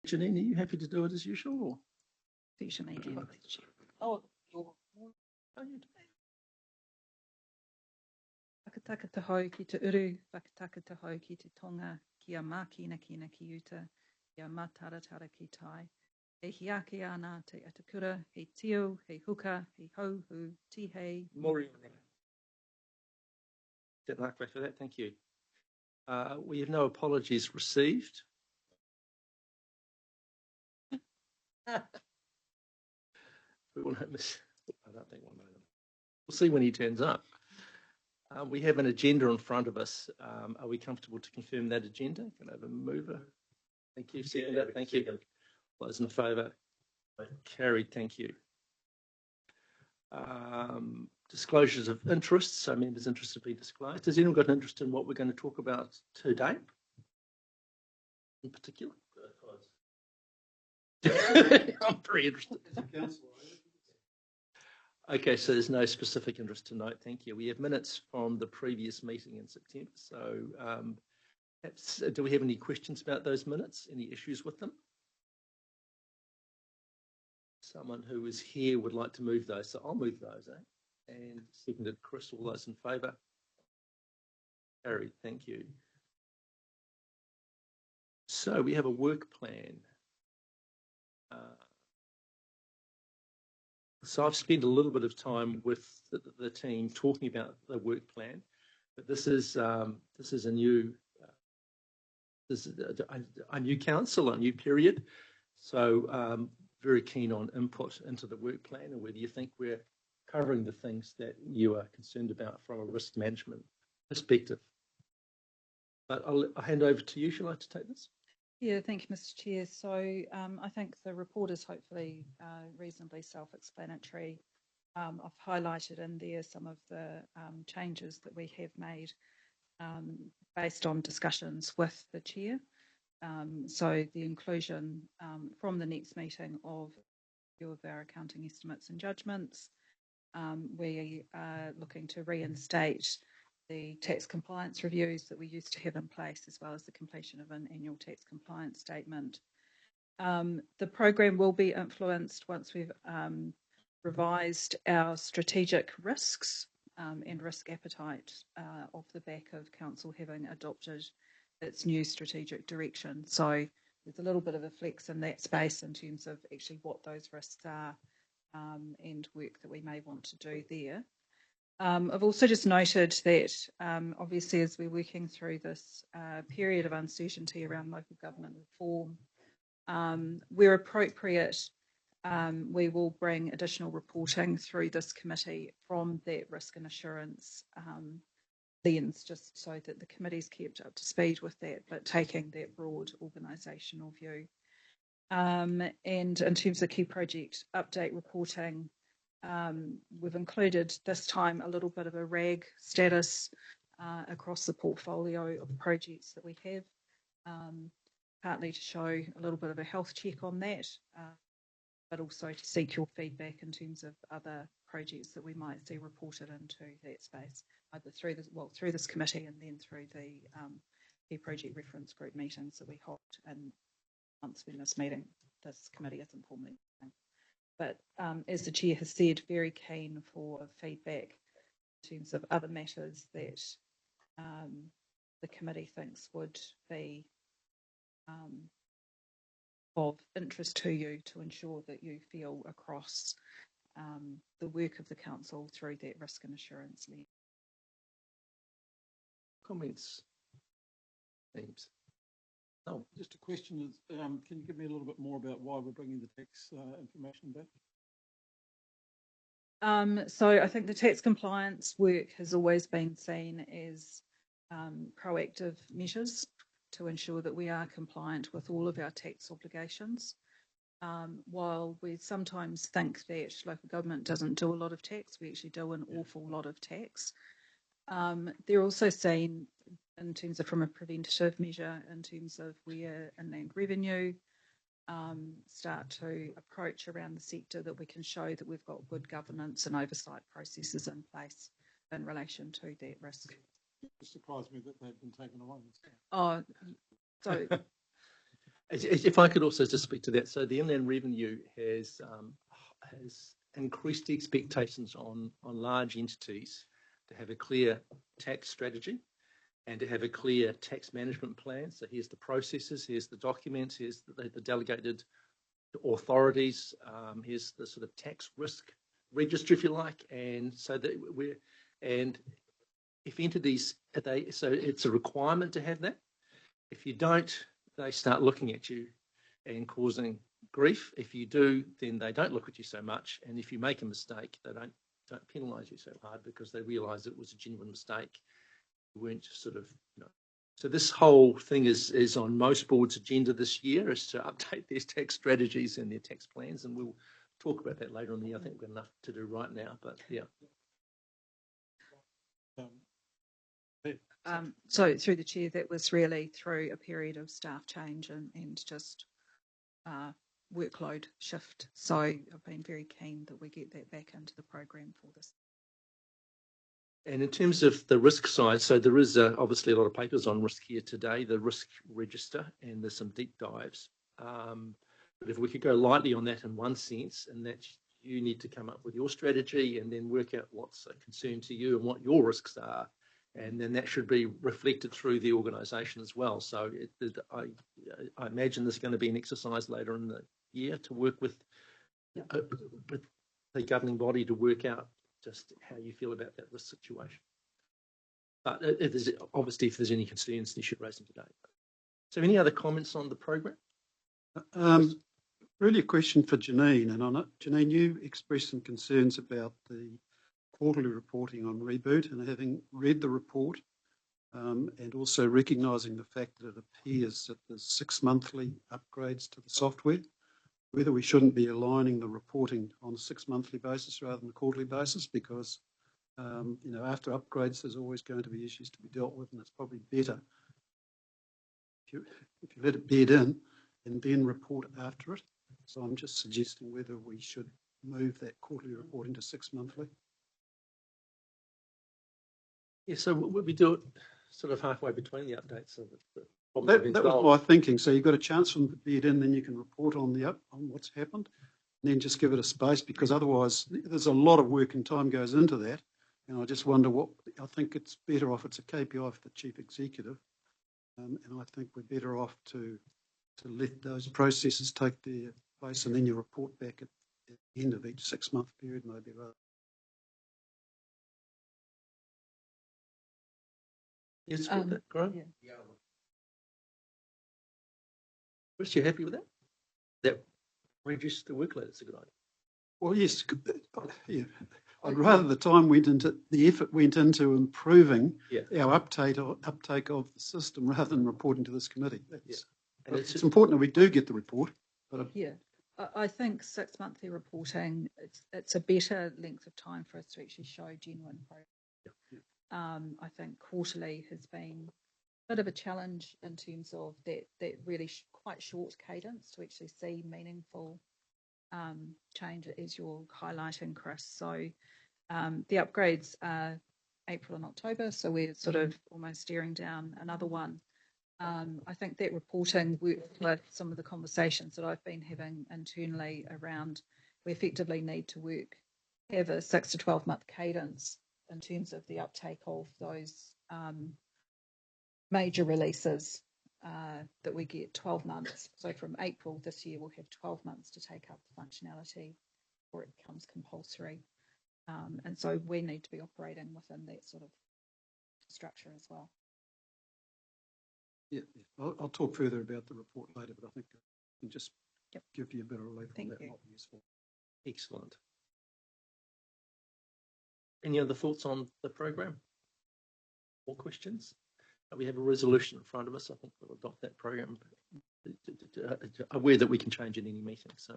Janine, are you happy to do it as usual? Or? Certainly can, please, Chair. Oh, you're. Whakataka te hau ki te uru, whakataka te hau ki te tonga, kia mākina kina ki uta, kia mātaratara ki tai. He hiake ana te atakura, he tio, he huka, he hauhu, tihei. Mori. Luck for that, thank you. We have no apologies received. We won't miss. I don't think we'll know them. We'll see when he turns up. We have an agenda in front of us. Are we comfortable to confirm that agenda? Can I have a mover? Thank you. Second that. Thank you. Those in favour? Carried. Thank you. Disclosures of interest. So members' interests have been disclosed. Has anyone got an interest in what we're going to talk about today? In particular? I'm very interested. Okay, so there's no specific interest to note. Thank you. We have minutes from the previous meeting in September. So perhaps, do we have any questions about those minutes? Any issues with them? Someone who is here would like to move those. So I'll move those. And seconded Chris, all those in favour? Carried. Thank you. So we have a work plan. So I've spent a little bit of time with the team talking about the work plan, but this is a new council, a new period. So very keen on input into the work plan and whether you think we're covering the things that you are concerned about from a risk management perspective. But I'll hand over to you. Shall I take this? Yeah, thank you, Mr. Chair. So I think the report is hopefully reasonably self-explanatory. I've highlighted in there some of the changes that we have made based on discussions with the Chair. So the inclusion from the next meeting of our accounting estimates and judgments. We are looking to reinstate the tax compliance reviews that we used to have in place, as well as the completion of an annual tax compliance statement. The program will be influenced once we've revised our strategic risks and risk appetite off the back of Council having adopted its new strategic direction. So there's a little bit of a flex in that space in terms of actually what those risks are and work that we may want to do there. I've also just noted that obviously as we're working through this period of uncertainty around local government reform, where appropriate, we will bring additional reporting through this committee from that risk and assurance lens, just so that the committee's kept up to speed with that, but taking that broad organisational view. And in terms of key project update reporting, we've included this time a little bit of a RAG status across the portfolio of projects that we have, partly to show a little bit of a health check on that, but also to seek your feedback in terms of other projects that we might see reported into that space, either through this committee and then through the key project reference group meetings that we hold in months when this committee isn't formally. But as the Chair has said, very keen for feedback in terms of other matters that the committee thinks would be of interest to you to ensure that you feel across the work of the Council through that risk and assurance lens. Comments? Themes? Oh, just a question is, can you give me a little bit more about why we're bringing the tax information back? So I think the tax compliance work has always been seen as proactive measures to ensure that we are compliant with all of our tax obligations. While we sometimes think that local government doesn't do a lot of tax, we actually do an awful lot of tax. They're also seen in terms of from a preventative measure, in terms of where inland revenue start to approach around the sector, that we can show that we've got good governance and oversight processes in place in relation to that risk. It surprised me that they've been taken away. Oh, so If I could also just speak to that. So the Inland Revenue has increased the expectations on large entities to have a clear tax strategy and to have a clear tax management plan. So here's the processes, here's the documents, here's the delegated authorities, here's the sort of tax risk register, if you like. And so that if entities, so it's a requirement to have that. If you don't, they start looking at you and causing grief. If you do, then they don't look at you so much. And if you make a mistake, they don't penalise you so hard because they realise it was a genuine mistake. You weren't just sort of, So this whole thing is on most boards' agenda this year, is to update their tax strategies and their tax plans. And we'll talk about that later in the year. I think we've got enough to do right now, but yeah. So through the chair, that was really through a period of staff change and just workload shift. So I've been very keen that we get that back into the program for this. And in terms of the risk side, so there is obviously a lot of papers on risk here today, the risk register, and there's some deep dives. But if we could go lightly on that in one sense, and that you need to come up with your strategy and then work out what's a concern to you and what your risks are. And then that should be reflected through the organisation as well. So I imagine there's going to be an exercise later in the year to work with the governing body to work out just how you feel about that risk situation. But if there's any concerns, you should raise them today. So any other comments on the program? Really a question for Janine. And on it, Janine, you expressed some concerns about the quarterly reporting on Reboot, and having read the report and also recognising the fact that it appears that there's 6 monthly upgrades to the software, whether we shouldn't be aligning the reporting on a 6 monthly basis rather than a quarterly basis, because after upgrades there's always going to be issues to be dealt with, and it's probably better if you let it bed in and then report after it. So I'm just suggesting whether we should move that quarterly reporting to 6 monthly. Yeah, so would we do it sort of halfway between the updates? So that was my thinking. So you've got a chance from the bed in, then you can report on what's happened, and then just give it a space, because otherwise there's a lot of work and time goes into that. And I just wonder I think it's better off, it's a KPI for the chief executive, and I think we're better off to let those processes take their place, and then you report back at the end of each 6 month period, maybe rather. Yes, that, Graham? Yeah. Chris, you happy with that? That reduce the workload, it's a good idea. Well, yes, yeah. I'd rather the effort went into improving our uptake of the system rather than reporting to this committee. And it's important that we do get the report. But I think 6 monthly reporting, it's a better length of time for us to actually show genuine progress. I think quarterly has been a bit of a challenge in terms of that really quite short cadence to actually see meaningful change, as you're highlighting, Chris. So the upgrades are April and October, so we're sort of almost staring down another one. I think that reporting worked with some of the conversations that I've been having internally around we effectively need to have a 6 to 12 month cadence in terms of the uptake of those major releases that we get 12 months. So from April this year, we'll have 12 months to take up the functionality before it becomes compulsory. And so we need to be operating within that sort of structure as well. Yeah. I'll talk further about the report later, but I think I can just give you a bit of relief on that. Might be useful. Excellent. Any other thoughts on the program? More questions? We have a resolution in front of us. I think we'll adopt that program, aware that we can change in any meeting. So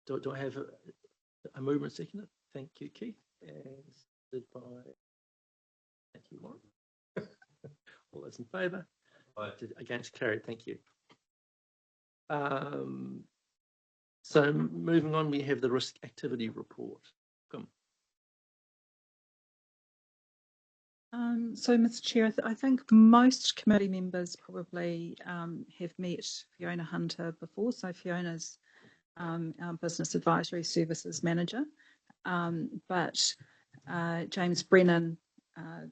do I have a movement seconder? Thank you, Keith. And thank you, Warren. All those in favour? Against, carried. Thank you. So moving on, we have the risk activity report. Come. So, Mr. Chair, I think most committee members probably have met Fiona Hunter before. So Fiona's our Business Advisory Services Manager. But James Brennan,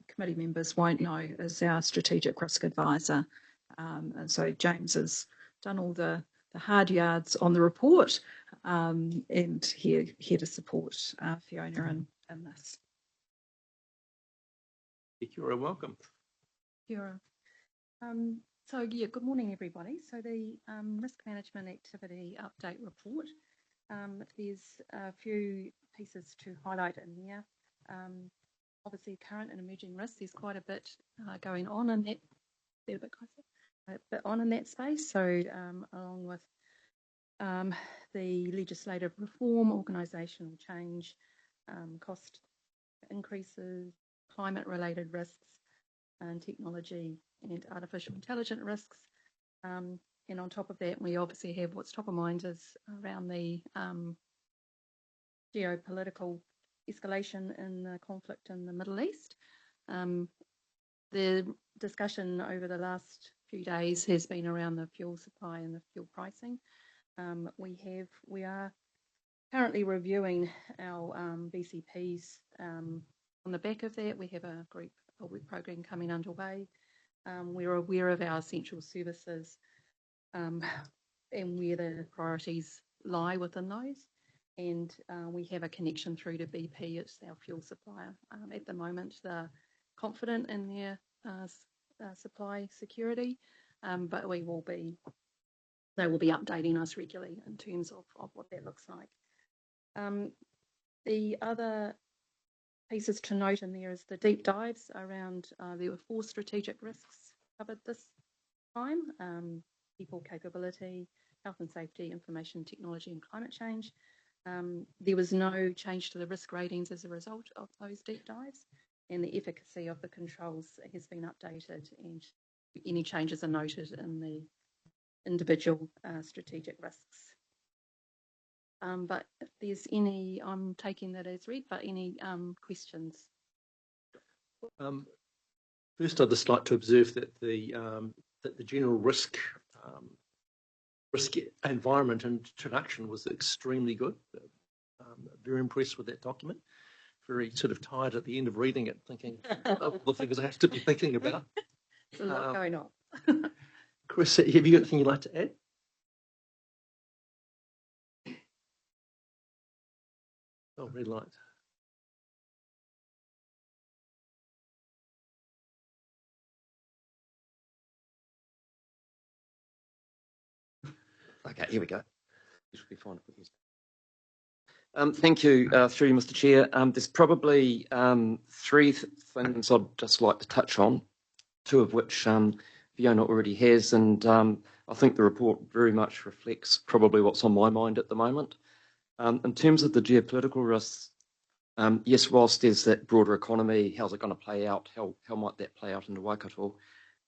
committee members won't know, is our Strategic Risk Advisor. And so James has done all the hard yards on the report and here to support Fiona in this. You're welcome. Kia ora. So yeah, good morning everybody. So the Risk Management Activity Update Report, there's a few pieces to highlight in there. Obviously current and emerging risks, there's quite a bit going on in that, a bit on in that space. So along with the legislative reform, organisational change, cost increases, climate related risks, and technology and artificial intelligence risks. And on top of that, we obviously have what's top of mind is around the geopolitical escalation in the conflict in the Middle East. The discussion over the last few days has been around the fuel supply and the fuel pricing. We are currently reviewing our BCPs. On the back of that, we have a work program coming underway. We're aware of our essential services and where the priorities lie within those. And we have a connection through to BP, it's our fuel supplier. At the moment, they're confident in their supply security, but they will be updating us regularly in terms of what that looks like. The other pieces to note in there is the deep dives around, there were 4 strategic risks covered this time: people, capability, health and safety, information technology, and climate change. There was no change to the risk ratings as a result of those deep dives, and the efficacy of the controls has been updated, and any changes are noted in the individual strategic risks. But if there's any, I'm taking that as read, but any questions? First, I'd just like to observe that the general risk environment introduction was extremely good. Very impressed with that document. Very sort of tired at the end of reading it, thinking of the things I have to be thinking about. There's a lot going on. Chris, have you got anything you'd like to add? Oh, red light. Okay, here we go. This will be fine. Thank you, through you, Mr. Chair. There's probably 3 things I'd just like to touch on, 2 of which Fiona already has, and I think the report very much reflects probably what's on my mind at the moment. In terms of the geopolitical risks, yes, whilst there's that broader economy, how's it going to play out? How might that play out in the Waikato?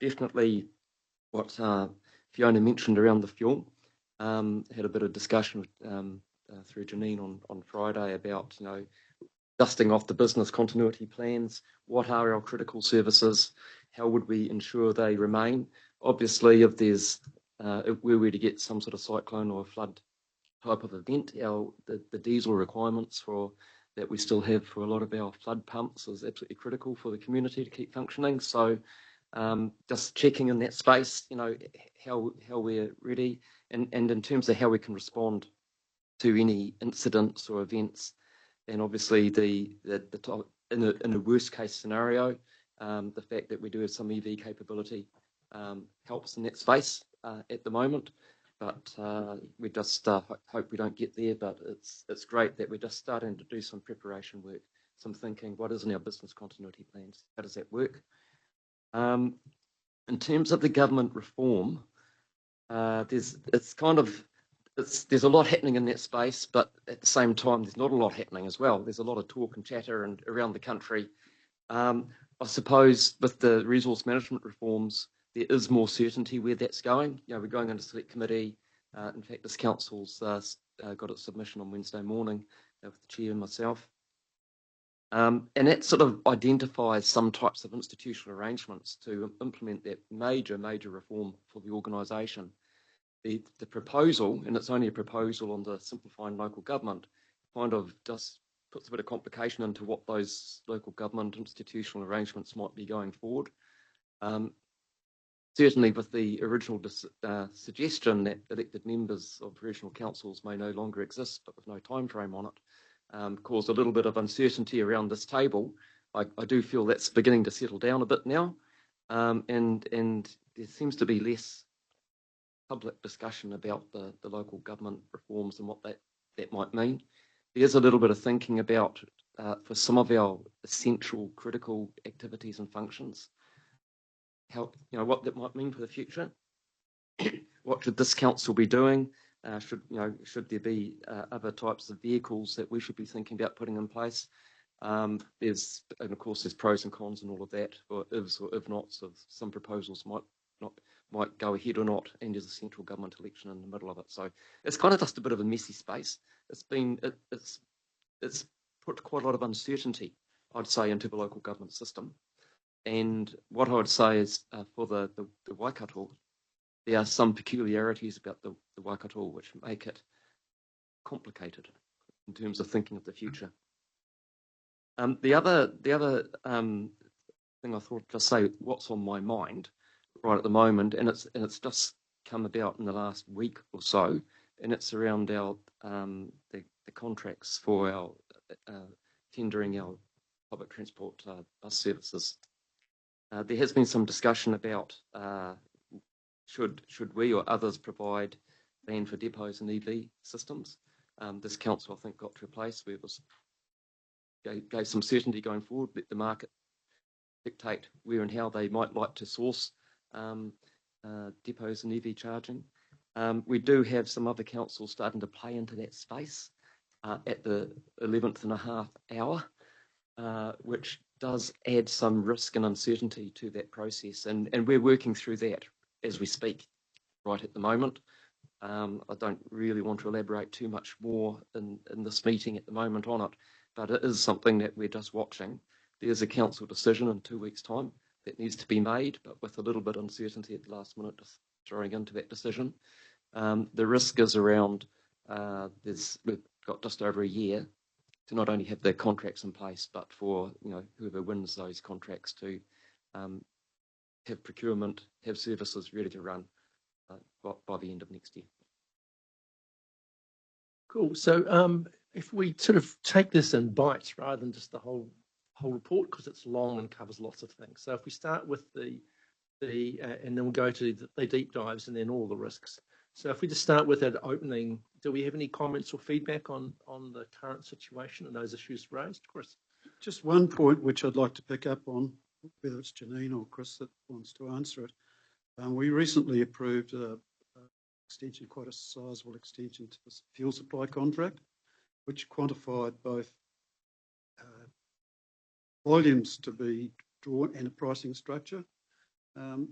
Definitely what Fiona mentioned around the fuel. Had a bit of discussion through Janine on Friday about, dusting off the business continuity plans. What are our critical services? How would we ensure they remain? Obviously, if we were to get some sort of cyclone or flood type of event, the diesel requirements that we still have for a lot of our flood pumps is absolutely critical for the community to keep functioning. So just checking in that space, how we're ready, and in terms of how we can respond to any incidents or events. And obviously in a worst case scenario, the fact that we do have some EV capability helps in that space at the moment. But we just hope we don't get there. But it's great that we're just starting to do some preparation work, some thinking. What is in our business continuity plans? How does that work? In terms of the government reform, there's a lot happening in that space, but at the same time, there's not a lot happening as well. There's a lot of talk and chatter around the country. I suppose with the resource management reforms, there is more certainty where that's going. We're going into select committee. In fact, this council's got its submission on Wednesday morning with the chair and myself. And that sort of identifies some types of institutional arrangements to implement that major reform for the organisation. The proposal, and it's only a proposal on the simplifying local government, kind of just puts a bit of complication into what those local government institutional arrangements might be going forward. Certainly with the original suggestion that elected members of regional councils may no longer exist, but with no time frame on it, caused a little bit of uncertainty around this table. I do feel that's beginning to settle down a bit now, and there seems to be less public discussion about the local government reforms and what that might mean. There's a little bit of thinking about, for some of our essential critical activities and functions, how, what that might mean for the future. What should this council be doing? Should there be other types of vehicles that we should be thinking about putting in place? And of course, there's pros and cons and all of that, or ifs or if nots of some proposals might go ahead or not, and there's a central government election in the middle of it. So it's kind of just a bit of a messy space. It's put quite a lot of uncertainty, I'd say, into the local government system. And what I would say is for the Waikato, there are some peculiarities about the Waikato which make it complicated in terms of thinking of the future. The other thing I thought to say, what's on my mind right at the moment, and it's just come about in the last week or so, and it's around our the contracts for our tendering our public transport bus services. There has been some discussion about should we or others provide van for depots and EV systems. This council, I think, got to a place where it was gave some certainty going forward, let the market dictate where and how they might like to source depots and EV charging. We do have some other councils starting to play into that space at the 11th and a half hour, which does add some risk and uncertainty to that process. And we're working through that as we speak right at the moment. I don't really want to elaborate too much more in this meeting at the moment on it, but it is something that we're just watching. There's a council decision in 2 weeks' time that needs to be made, but with a little bit of uncertainty at the last minute just throwing into that decision. The risk is around, we've got just over a year to not only have the contracts in place, but for whoever wins those contracts to have procurement, have services ready to run by the end of next year. Cool. So if we sort of take this in bites rather than just the whole report, because it's long and covers lots of things. So if we start with the and then we'll go to the deep dives and then all the risks. So if we just start with that opening, do we have any comments or feedback on the current situation and those issues raised, Chris? Just one point which I'd like to pick up on, whether it's Janine or Chris that wants to answer it. We recently approved a extension, quite a sizable extension to the fuel supply contract, which quantified both volumes to be drawn and a pricing structure.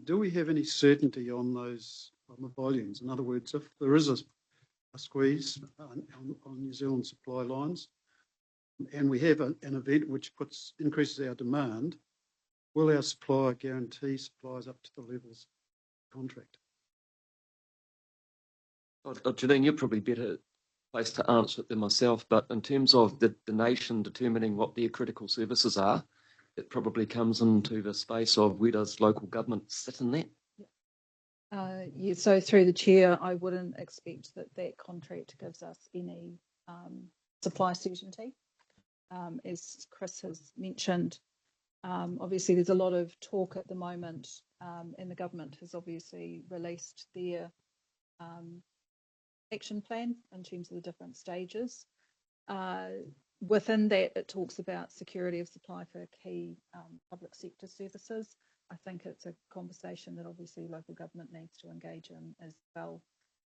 Do we have any certainty on those, on the volumes? In other words, if there is a squeeze on New Zealand supply lines, and we have an event which increases our demand, will our supplier guarantee supplies up to the levels of contract? Janine, you're probably better placed to answer it than myself, but in terms of the nation determining what their critical services are, it probably comes into the space of where does local government sit in that? Yeah, so through the chair, I wouldn't expect that contract gives us any supply certainty. As Chris has mentioned, obviously there's a lot of talk at the moment, and the government has obviously released their action plan in terms of the different stages. Within that, it talks about security of supply for key public sector services. I think it's a conversation that obviously local government needs to engage in as well,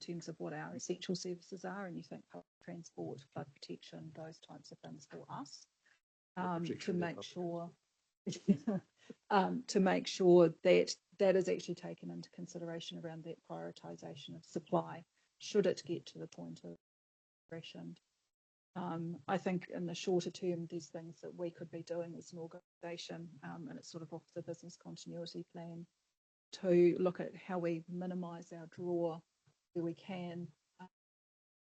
in terms of what our essential services are, and you think public transport, flood protection, those types of things for us, to make sure that that is actually taken into consideration around that prioritisation of supply, should it get to the point of rationed. I think in the shorter term, there's things that we could be doing as an organisation, and it's sort of off the business continuity plan, to look at how we minimise our draw where we can,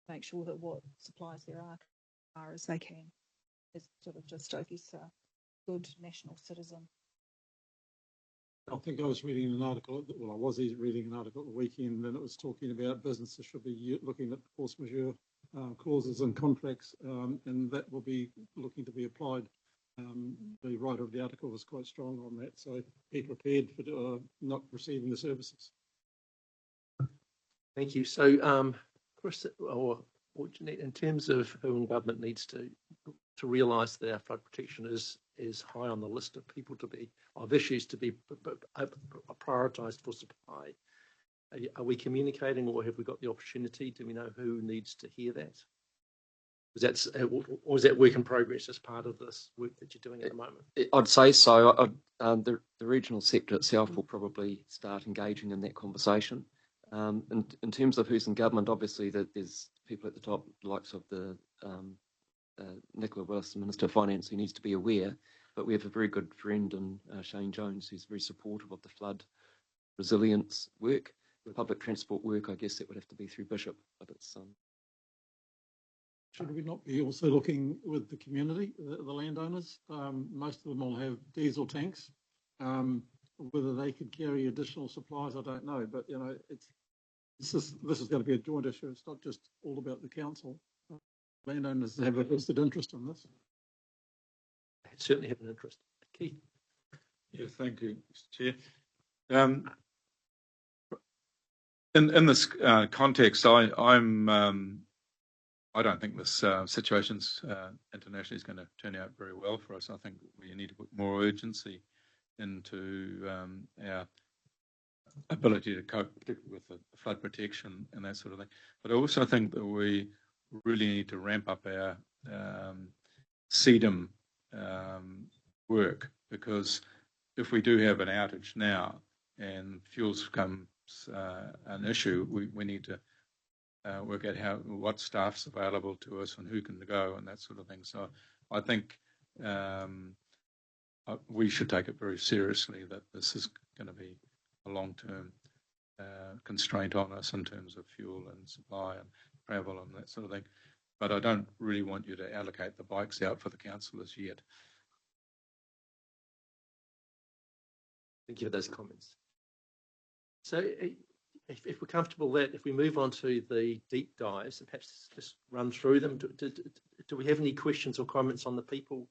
make sure that what supplies there are as they can. It's sort of just, I guess, a good national citizen. I think I was reading an article, well, I was reading an article at the weekend, and it was talking about businesses should be looking at force majeure clauses and contracts, and that will be looking to be applied. The writer of the article was quite strong on that, so be prepared for not receiving the services. Thank you. So, Chris, or Jeanette, in terms of who government needs to realise that our flood protection is high on the list of people of issues to be prioritised for supply, are we communicating, or have we got the opportunity? Do we know who needs to hear that? Or is that work in progress as part of this work that you're doing at the moment? I'd say so. The regional sector itself will probably start engaging in that conversation. In terms of who's in government, obviously there's people at the top, likes of the Nicola Willis, the Minister of Finance, who needs to be aware. But we have a very good friend in Shane Jones, who's very supportive of the flood resilience work. Public transport work, I guess that would have to be through Bishop, but it's Should we not be also looking with the community, the landowners? Most of them will have diesel tanks. Whether they could carry additional supplies, I don't know. But you know, this is going to be a joint issue. It's not just all about the council. Landowners have a vested interest in this. I certainly have an interest. Keith. Yeah, thank you, Mr. Chair. In this context, I don't think this situation's internationally is going to turn out very well for us. I think we need to put more urgency into our ability to cope, particularly with the flood protection and that sort of thing. But I also think that we really need to ramp up our CDM work, because if we do have an outage now and fuels becomes an issue, we need to work out what staff's available to us and who can go and that sort of thing. So I think we should take it very seriously that this is going to be a long-term constraint on us in terms of fuel and supply and travel and that sort of thing. But I don't really want you to allocate the bikes out for the councillors yet. Thank you for those comments. So if we're comfortable that if we move on to the deep dives, and perhaps just run through them, do we have any questions or comments on the people,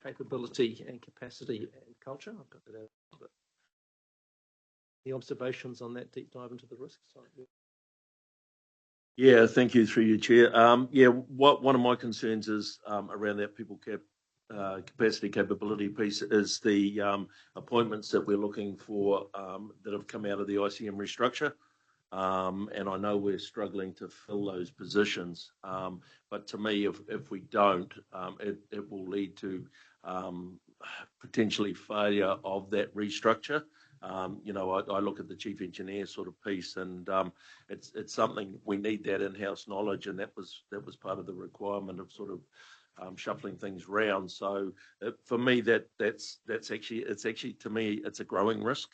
capability and capacity and culture? I've got that out. Any observations on that deep dive into the risks? Yeah, thank you through you, Chair. One of my concerns is around that people capacity capability piece is the appointments that we're looking for that have come out of the ICM restructure. And I know we're struggling to fill those positions. But to me, if we don't, it will lead to potentially failure of that restructure. I look at the chief engineer sort of piece, and it's something we need, that in-house knowledge, and that was part of the requirement of sort of shuffling things around. So for me, that's actually to me it's a growing risk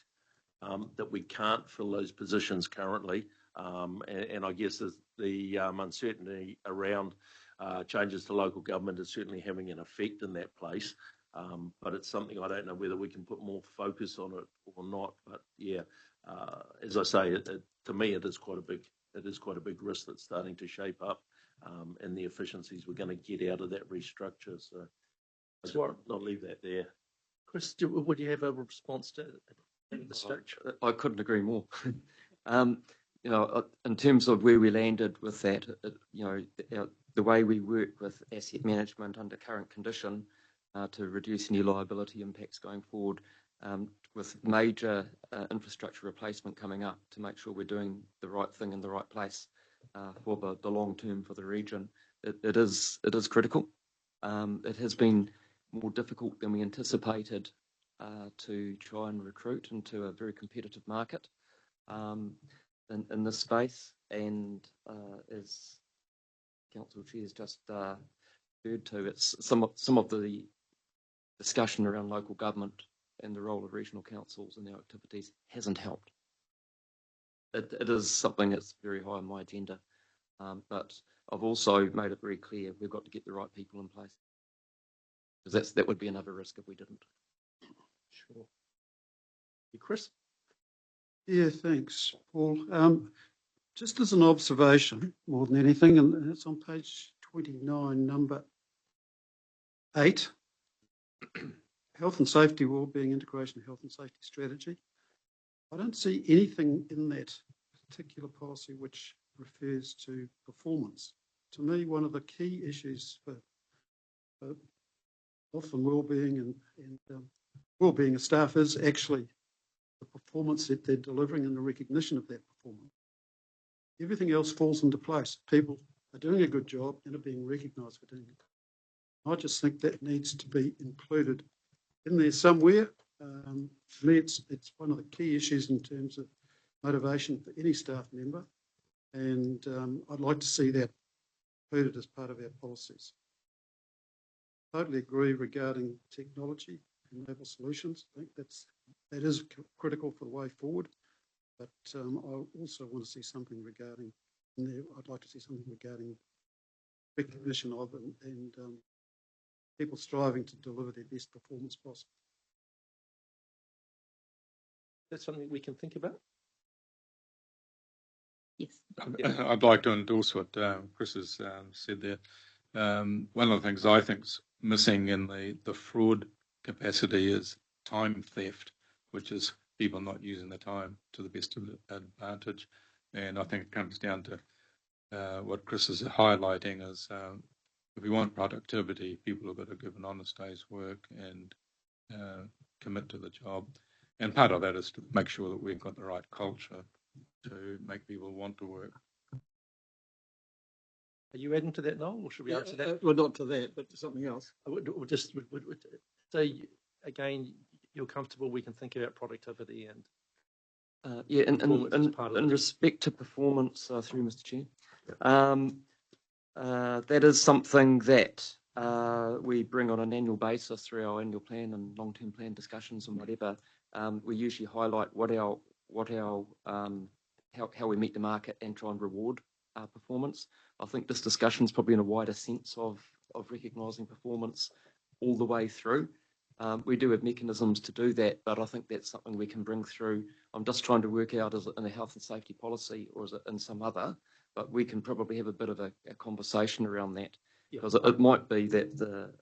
that we can't fill those positions currently, and I guess the uncertainty around changes to local government is certainly having an effect in that place. But it's something I don't know whether we can put more focus on it or not. But yeah, as I say, to me it is quite a big risk that's starting to shape up, and the efficiencies we're going to get out of that restructure. So I'll leave that there. Chris, would you have a response to the structure? I couldn't agree more. In terms of where we landed with that, the way we work with asset management under current condition to reduce any liability impacts going forward, with major infrastructure replacement coming up, to make sure we're doing the right thing in the right place for the long term for the region. It is critical. It has been more difficult than we anticipated to try and recruit into a very competitive market in this space. And as Council Chair has just referred to, it's some of the discussion around local government and the role of regional councils and their activities hasn't helped. It is something that's very high on my agenda, but I've also made it very clear we've got to get the right people in place, because that would be another risk if we didn't. Sure. Chris? Yeah, thanks, Paul. Just as an observation, more than anything, and it's on page 29, number 8, health and safety, wellbeing, integration, health and safety strategy. I don't see anything in that particular policy which refers to performance. To me, one of the key issues for health and wellbeing and wellbeing of staff is actually the performance that they're delivering and the recognition of that performance. Everything else falls into place. People are doing a good job and are being recognised for doing it. I just think that needs to be included in there somewhere. For me, it's one of the key issues in terms of motivation for any staff member, and I'd like to see that included as part of our policies. Totally agree regarding technology and enable solutions. I think that is critical for the way forward. But I also want to see something regarding, I'd like to see something regarding recognition of and people striving to deliver their best performance possible. That's something we can think about. Yes. I'd like to endorse what Chris has said there. One of the things I think's missing in the fraud capacity is time theft, which is people not using the time to the best of advantage. And I think it comes down to what Chris is highlighting is if we want productivity, people have got to give an honest day's work and commit to the job. And part of that is to make sure that we've got the right culture to make people want to work. Are you adding to that, Noel, or should we answer that? Well, not to that, but to something else. So again, you're comfortable we can think about productivity and yeah, and part of in respect to performance, through Mr. Chair, that is something that we bring on an annual basis through our annual plan and long-term plan discussions and whatever. We usually highlight how we meet the market and try and reward performance. I think this discussion is probably in a wider sense of recognising performance all the way through. We do have mechanisms to do that, but I think that's something we can bring through. I'm just trying to work out, is it in a health and safety policy or is it in some other? But we can probably have a bit of a conversation around that, because it might be that the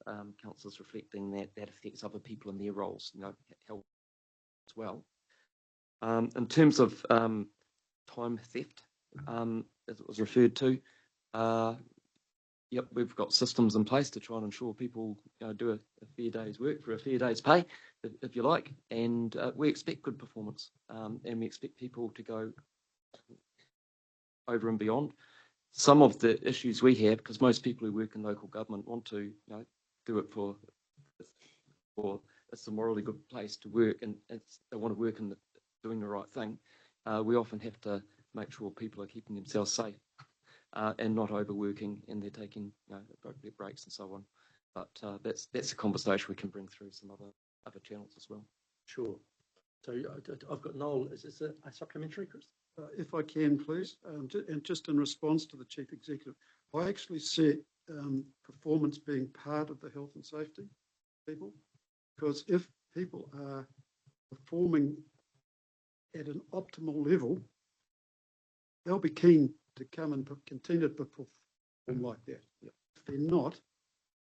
council's reflecting that affects other people in their roles, health as well. In terms of time theft, as it was referred to, yep, we've got systems in place to try and ensure people do a fair day's work for a fair day's pay, if you like, and we expect good performance, and we expect people to go over and beyond. Some of the issues we have, because most people who work in local government want to do it for it's a morally good place to work, and they want to work in doing the right thing. We often have to make sure people are keeping themselves safe and not overworking, and they're taking appropriate breaks and so on. But that's a conversation we can bring through some other channels as well. Sure. So I've got Noel. Is this a supplementary, Chris? If I can, please, and just in response to the Chief Executive, I actually see performance being part of the health and safety people, because if people are performing at an optimal level, they'll be keen to come and continue to perform like that. If they're not,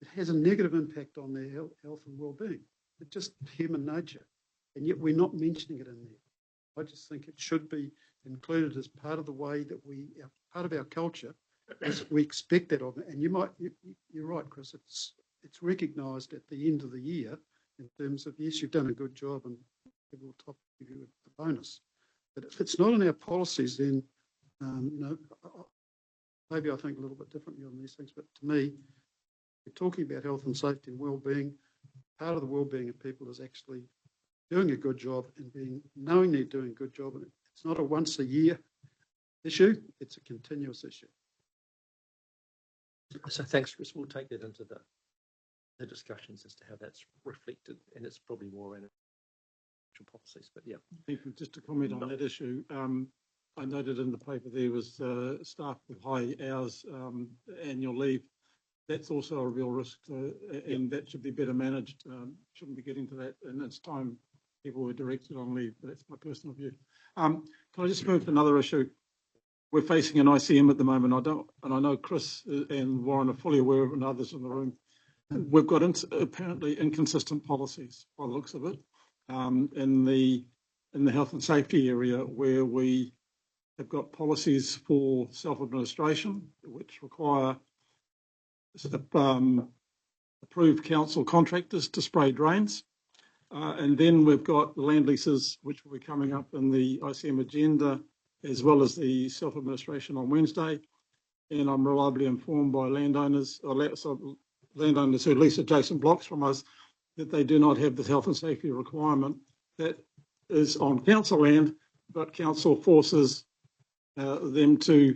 it has a negative impact on their health and well-being. It's just human nature, and yet we're not mentioning it in there. I just think it should be included as part of the way that part of our culture, as we expect that of it. And you're right, Chris, it's recognised at the end of the year in terms of, yes, you've done a good job and people will top give you a bonus. But if it's not in our policies, then maybe I think a little bit differently on these things. But to me, we're talking about health and safety and well-being. Part of the well-being of people is actually doing a good job and knowing they're doing a good job. And it's not a once a year issue, it's a continuous issue. So thanks, Chris. We'll take that into the discussions as to how that's reflected, and it's probably more around policies. But yeah, just to comment on that issue, I noted in the paper there was staff with high hours annual leave. That's also a real risk, and that should be better managed. Shouldn't be getting to that, and it's time people were directed on leave. But that's my personal view. Can I just move to another issue? We're facing an ICM at the moment. I know Chris and Warren are fully aware of it, and others in the room. We've got apparently inconsistent policies by the looks of it in the health and safety area, where we have got policies for self-administration, which require approved council contractors to spray drains. And then we've got the land leases, which will be coming up in the ICM agenda, as well as the self-administration on Wednesday. And I'm reliably informed by landowners who lease adjacent blocks from us that they do not have the health and safety requirement that is on council land, but council forces them to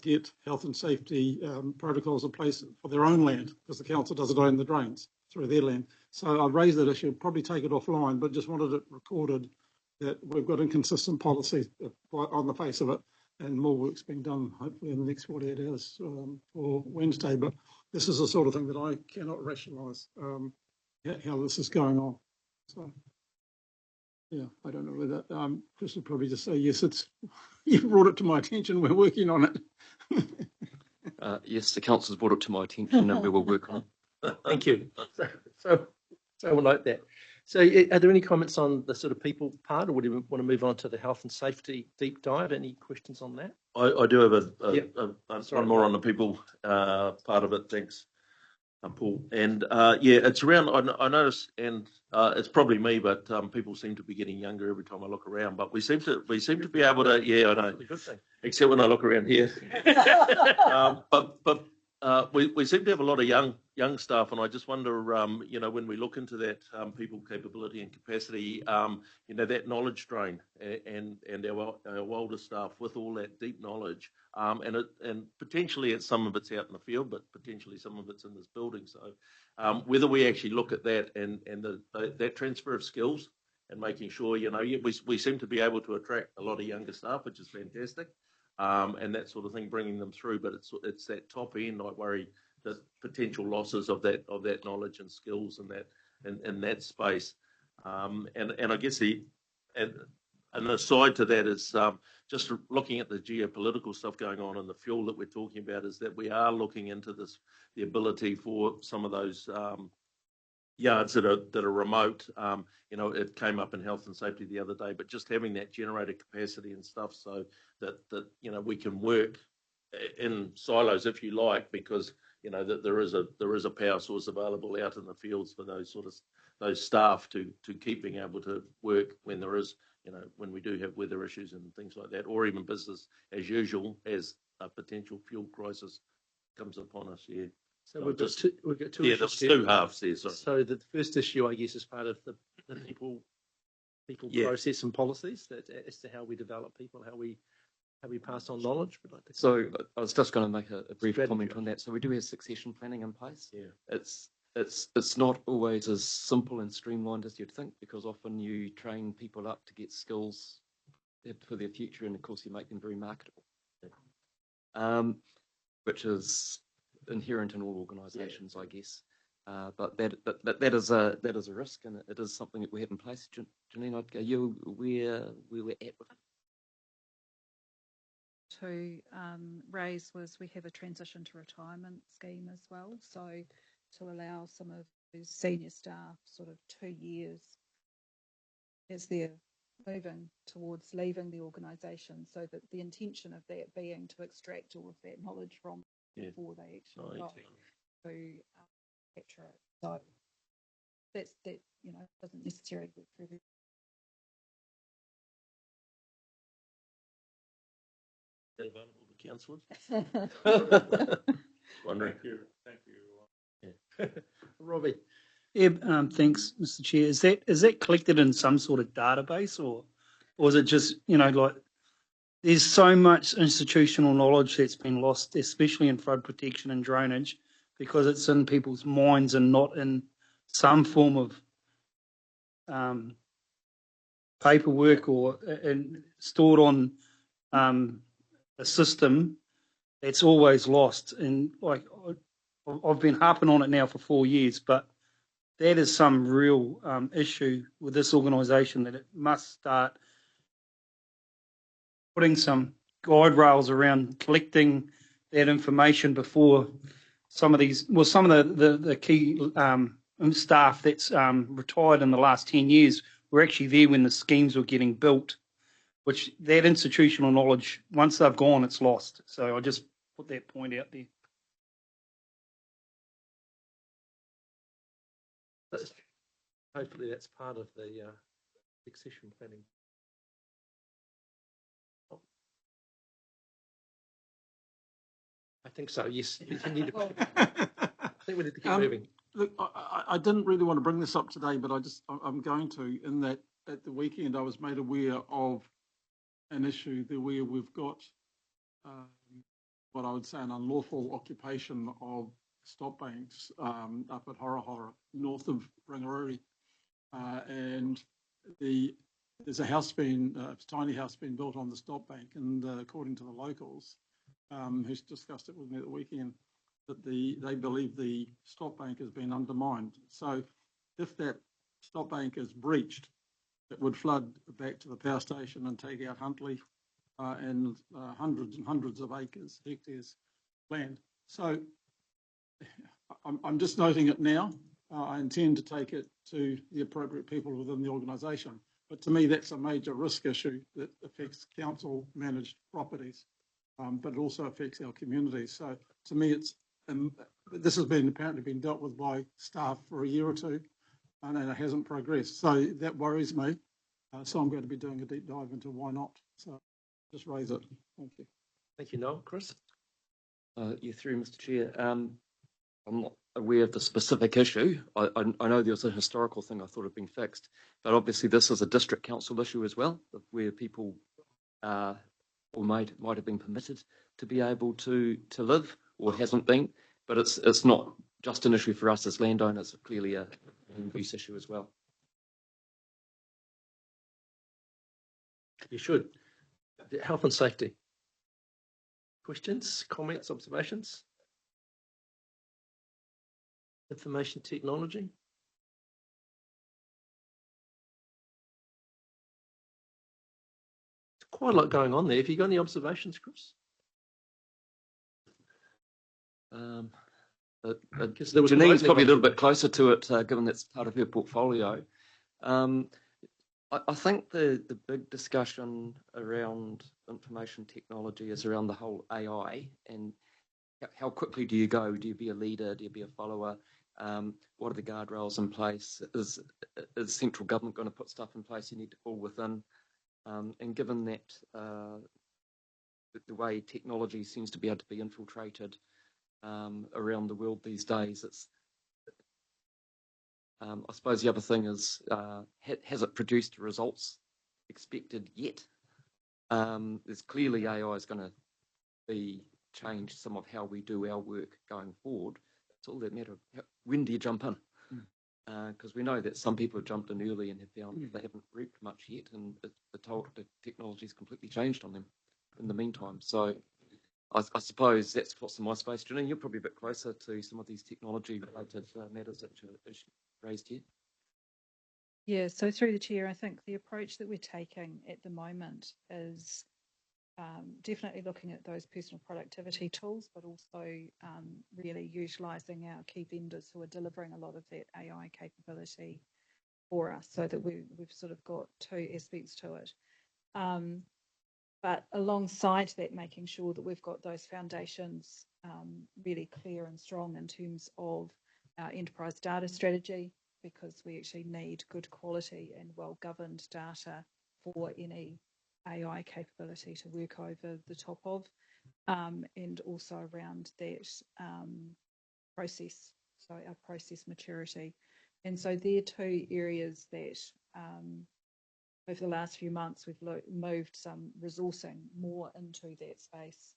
get health and safety protocols in place for their own land, because the council doesn't own the drains through their land. So I've raised that issue, probably take it offline, but just wanted it recorded that we've got inconsistent policies on the face of it, and more work's being done hopefully in the next 48 hours for Wednesday. But this is the sort of thing that I cannot rationalise how this is going on. So yeah, I don't know whether Chris would probably just say, yes, you brought it to my attention, we're working on it. Yes, the council's brought it to my attention and we will work on it. thank you. So we'll note that. So are there any comments on the sort of people part, or would you want to move on to the health and safety deep dive? Any questions on that? I do have one more on the people part of it. Thanks, Paul. And yeah, it's around. I notice, and it's probably me, but people seem to be getting younger every time I look around. But we seem to be able to. Yeah, I know. Good thing. Except when I look around here. But we seem to have a lot of young staff, and I just wonder, when we look into that people capability and capacity, that knowledge drain, and our older staff with all that deep knowledge, and potentially some of it's out in the field, but potentially some of it's in this building. So whether we actually look at that and that transfer of skills and making sure, we seem to be able to attract a lot of younger staff, which is fantastic. And that sort of thing, bringing them through, but it's that top end. I worry that potential losses of that knowledge and skills and that space. And I guess an aside to that is just looking at the geopolitical stuff going on and the fuel that we're talking about, is that we are looking into the ability for some of those yards that are remote. It came up in health and safety the other day, but just having that generator capacity and stuff, so that we can work in silos, if you like, because that there is a power source available out in the fields for those staff to keep being able to work when there is, when we do have weather issues and things like that, or even business as usual as a potential fuel crisis comes upon us. Yeah. So we've got two yeah, issues there's here. two halves there. Sorry. So the first issue, I guess, is part of the people process and policies, that as to how we develop people, how we pass on knowledge. So I was just going to make a brief comment on that. So we do have succession planning in place. Yeah. It's not always as simple and streamlined as you'd think, because often you train people up to get skills for their future, and of course you make them very marketable, which is inherent in all organisations, I guess. But that is a risk, and it is something that we have in place. Janine, I'd go, you where we're at with it. To raise was, we have a transition to retirement scheme as well, so to allow some of those senior staff sort of 2 years as they're moving towards leaving the organisation, so that the intention of that being to extract all of that knowledge from before they actually go to capture it. So that doesn't necessarily work for everyone. Available to councillors? Wondering. Thank you. Yeah. Robbie. Yeah, thanks, Mr. Chair. Is that collected in some sort of database, or is it just like there's so much institutional knowledge that's been lost, especially in flood protection and drainage, because it's in people's minds and not in some form of paperwork or stored on a system. It's always lost. And like I've been harping on it now for 4 years, but that is some real issue with this organisation, that it must start putting some guide rails around collecting that information before some of the key staff that's retired in the last 10 years were actually there when the schemes were getting built, which that institutional knowledge, once they've gone, it's lost. So I just put that point out there. Hopefully that's part of the succession planning. I think so, yes. I think we need to keep moving. Look, I didn't really want to bring this up today, but I'm going to, in that at the weekend I was made aware of an issue there where we've got what I would say an unlawful occupation of stop banks up at Horahora, north of Ringaroori. And there's a house a tiny house being built on the stop bank, and according to the locals who's discussed it with me at the weekend, that they believe the stop bank has been undermined. So if that stop bank is breached, it would flood back to the power station and take out Huntly and hundreds and hundreds of hectares land. So I'm just noting it now. I intend to take it to the appropriate people within the organisation. But to me, that's a major risk issue that affects council managed properties, but it also affects our communities. So to me, this has apparently been dealt with by staff for a year or two, and it hasn't progressed. So that worries me. So I'm going to be doing a deep dive into why not. So just raise it. Thank you. Thank you, Noel. Chris? You through, Mr. Chair. I'm not aware of the specific issue. I know there was a historical thing I thought had been fixed, but obviously this is a district council issue as well, where people or might have been permitted to be able to live or hasn't been, but it's not just an issue for us as landowners, clearly a use issue as well. You should. Health and safety. Questions, comments, observations? Information technology. There's quite a lot going on there. Have you got any observations, Chris? Janine's probably a little bit closer to it, given that's part of her portfolio. I think the big discussion around information technology is around the whole AI and how quickly do you go? Do you be a leader? Do you be a follower? What are the guardrails in place? Is central government going to put stuff in place you need to fall within? And given that the way technology seems to be able to be infiltrated around the world these days, it's I suppose the other thing is, has it produced the results expected yet? There's clearly AI is going to be change some of how we do our work going forward. It's all that matter of when do you jump in? Because we know that some people have jumped in early and have found they haven't reaped much yet, and the technology's completely changed on them in the meantime. So I suppose that's what's in my space. Janine, you're probably a bit closer to some of these technology-related matters that you raised here. Yeah, so through the chair, I think the approach that we're taking at the moment is definitely looking at those personal productivity tools, but also really utilising our key vendors who are delivering a lot of that AI capability for us, so that we've sort of got two aspects to it. But alongside that, making sure that we've got those foundations really clear and strong in terms of our enterprise data strategy, because we actually need good quality and well-governed data for any AI capability to work over the top of, and also around that process, so our process maturity. And so they're two areas that over the last few months, we've moved some resourcing more into that space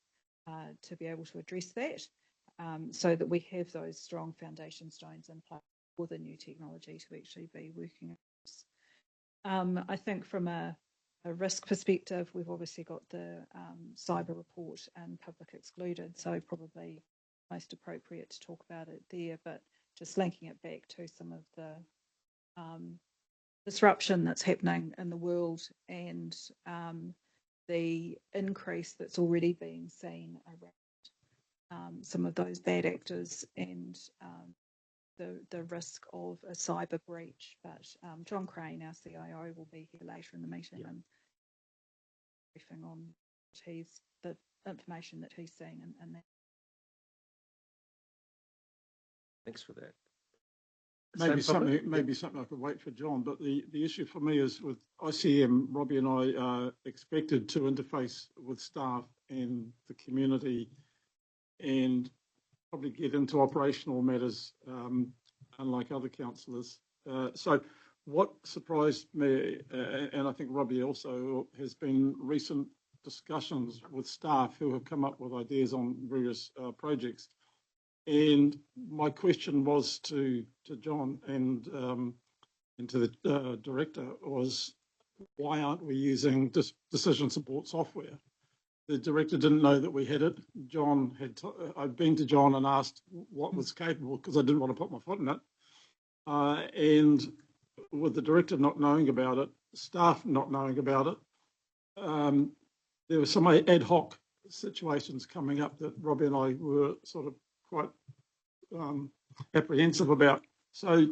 to be able to address that, so that we have those strong foundation stones in place for the new technology to actually be working. I think from a risk perspective, we've obviously got the cyber report and public excluded, so probably most appropriate to talk about it there, but just linking it back to some of the disruption that's happening in the world and the increase that's already being seen around some of those bad actors and the risk of a cyber breach. But John Crane, our CIO, will be here later in the meeting and briefing on the information that he's seeing and that. Thanks for that. Maybe something I could wait for John, but the issue for me is with ICM, Robbie and I are expected to interface with staff and the community and probably get into operational matters, unlike other councillors. So what surprised me, and I think Robbie also, has been recent discussions with staff who have come up with ideas on various projects. And my question was to John and to the director was, why aren't we using decision support software? The director didn't know that we had it. John had, I'd been to John and asked what was capable because I didn't want to put my foot in it. And with the director not knowing about it, staff not knowing about it, there were some ad hoc situations coming up that Robbie and I were sort of quite apprehensive about. So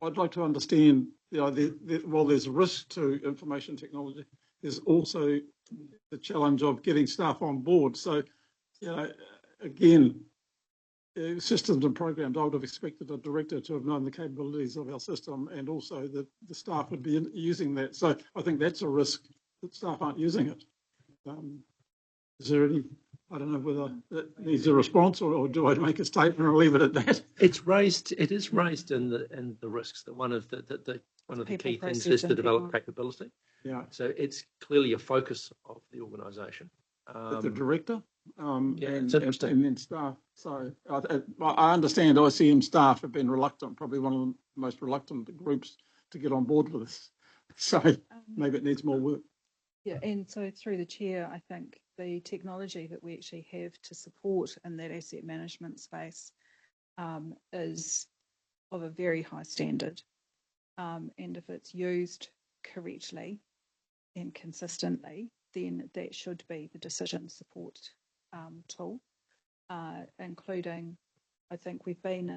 I'd like to understand, while there's a risk to information technology, there's also the challenge of getting staff on board. So, again, systems and programs, I would have expected a director to have known the capabilities of our system and also that the staff would be using that. So I think that's a risk that staff aren't using it. Is there any, I don't know whether that needs a response or do I make a statement and leave it at that? It is raised in the risks that one of the key things is to develop capability. Yeah. So it's clearly a focus of the organisation. The director it's interesting. and then staff. So I understand ICM staff have been reluctant, probably one of the most reluctant groups to get on board with this. So maybe it needs more work. Yeah, and so through the chair, I think the technology that we actually have to support in that asset management space is of a very high standard. And if it's used correctly and consistently, then that should be the decision support tool, including, I think we've been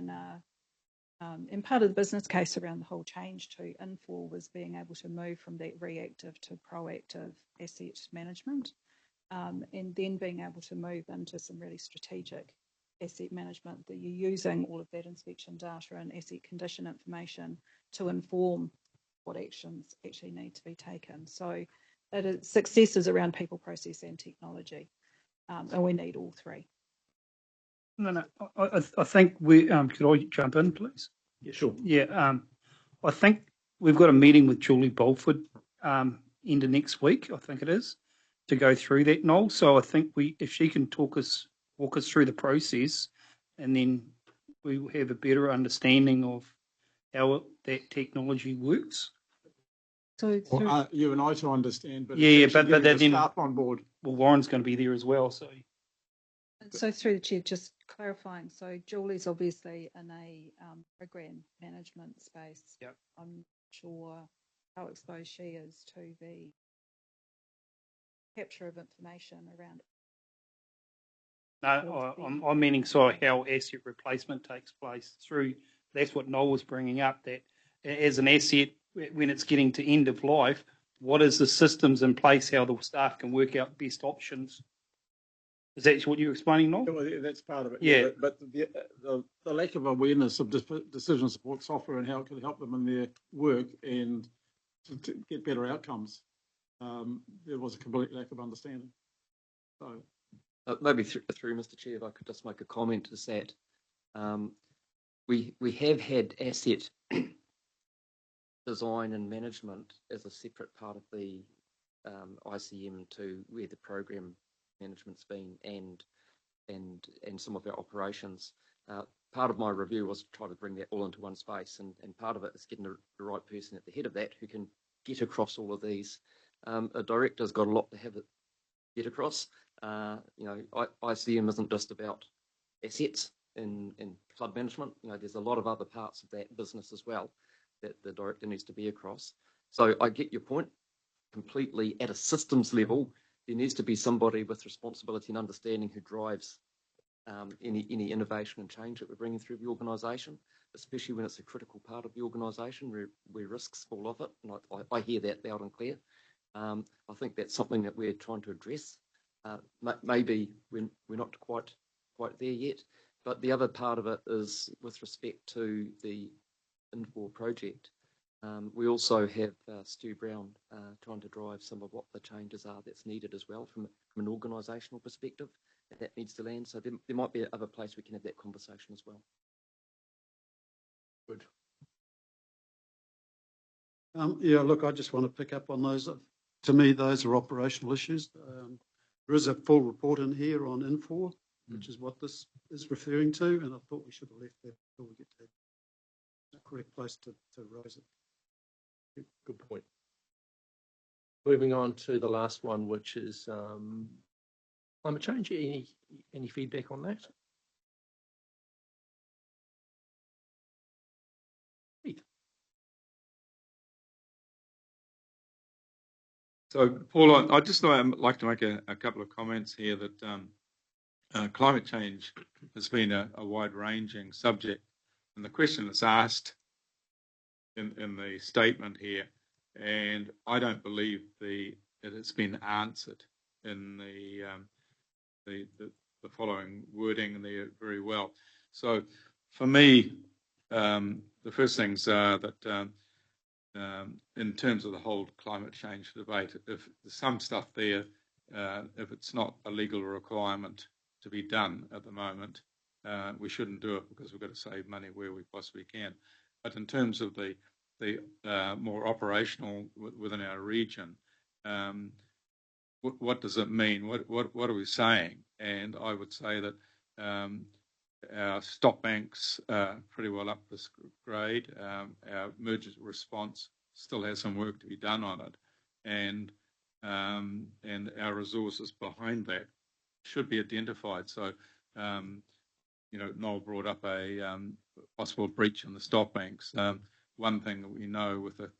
in part of the business case around the whole change to Infor was being able to move from that reactive to proactive asset management, and then being able to move into some really strategic asset management that you're using all of that inspection data and asset condition information to inform what actions actually need to be taken. So success is around people, process and technology, and we need all three. No, I think we, could I jump in, please? Yeah, sure. Yeah, I think we've got a meeting with Julie Bolford end of next week, I think it is, to go through that, Noel. So I think if she can walk us through the process, and then we will have a better understanding of how that technology works. So you and I to understand, but but then staff on board. Well, Warren's going to be there as well, so. So through the chair, just clarifying. So Julie's obviously in a program management space. Yep. I'm not sure how exposed she is to the capture of information around. No, I'm meaning how asset replacement takes place through. That's what Noel was bringing up. That as an asset, when it's getting to end of life, what is the systems in place? How the staff can work out best options. Is that what you're explaining, Noel? Well, that's part of it. Yeah. But the lack of awareness of decision support software and how it can help them in their work and to get better outcomes, there was a complete lack of understanding. So maybe through Mr. Chair, if I could just make a comment, is that we have had asset design and management as a separate part of the ICM to where the program management's been and some of our operations. Part of my review was to try to bring that all into one space, and part of it is getting the right person at the head of that who can get across all of these. A director's got a lot to have it get across. ICM isn't just about assets in flood management. There's a lot of other parts of that business as well that the director needs to be across. So I get your point completely. At a systems level, there needs to be somebody with responsibility and understanding who drives any innovation and change that we're bringing through the organisation, especially when it's a critical part of the organisation where risks fall off it. And I hear that loud and clear. I think that's something that we're trying to address. Maybe we're not quite there yet, but the other part of it is with respect to the Infor project. We also have Stu Brown trying to drive some of what the changes are that's needed as well from an organisational perspective, and that needs to land. So there might be another place we can have that conversation as well. Good. Yeah, look, I just want to pick up on those. To me, those are operational issues. There is a full report in here on Infor, which is what this is referring to, and I thought we should have left that until we get to the correct place to raise it. Good point. Moving on to the last one, which is climate change. Any feedback on that? Pete. So, Paul, I'd just like to make a couple of comments here that climate change has been a wide-ranging subject, and the question that's asked in the statement here, and I don't believe it has been answered in the following wording there very well. So, for me, the first things are that in terms of the whole climate change debate, if there's some stuff there, if it's not a legal requirement to be done at the moment, we shouldn't do it because we've got to save money where we possibly can. But in terms of the more operational within our region, what does it mean? What are we saying? And I would say that our stop banks are pretty well up this grade. Our emergency response still has some work to be done on it, and our resources behind that should be identified. So, Noel brought up a possible breach in the stop banks. One thing that we know with the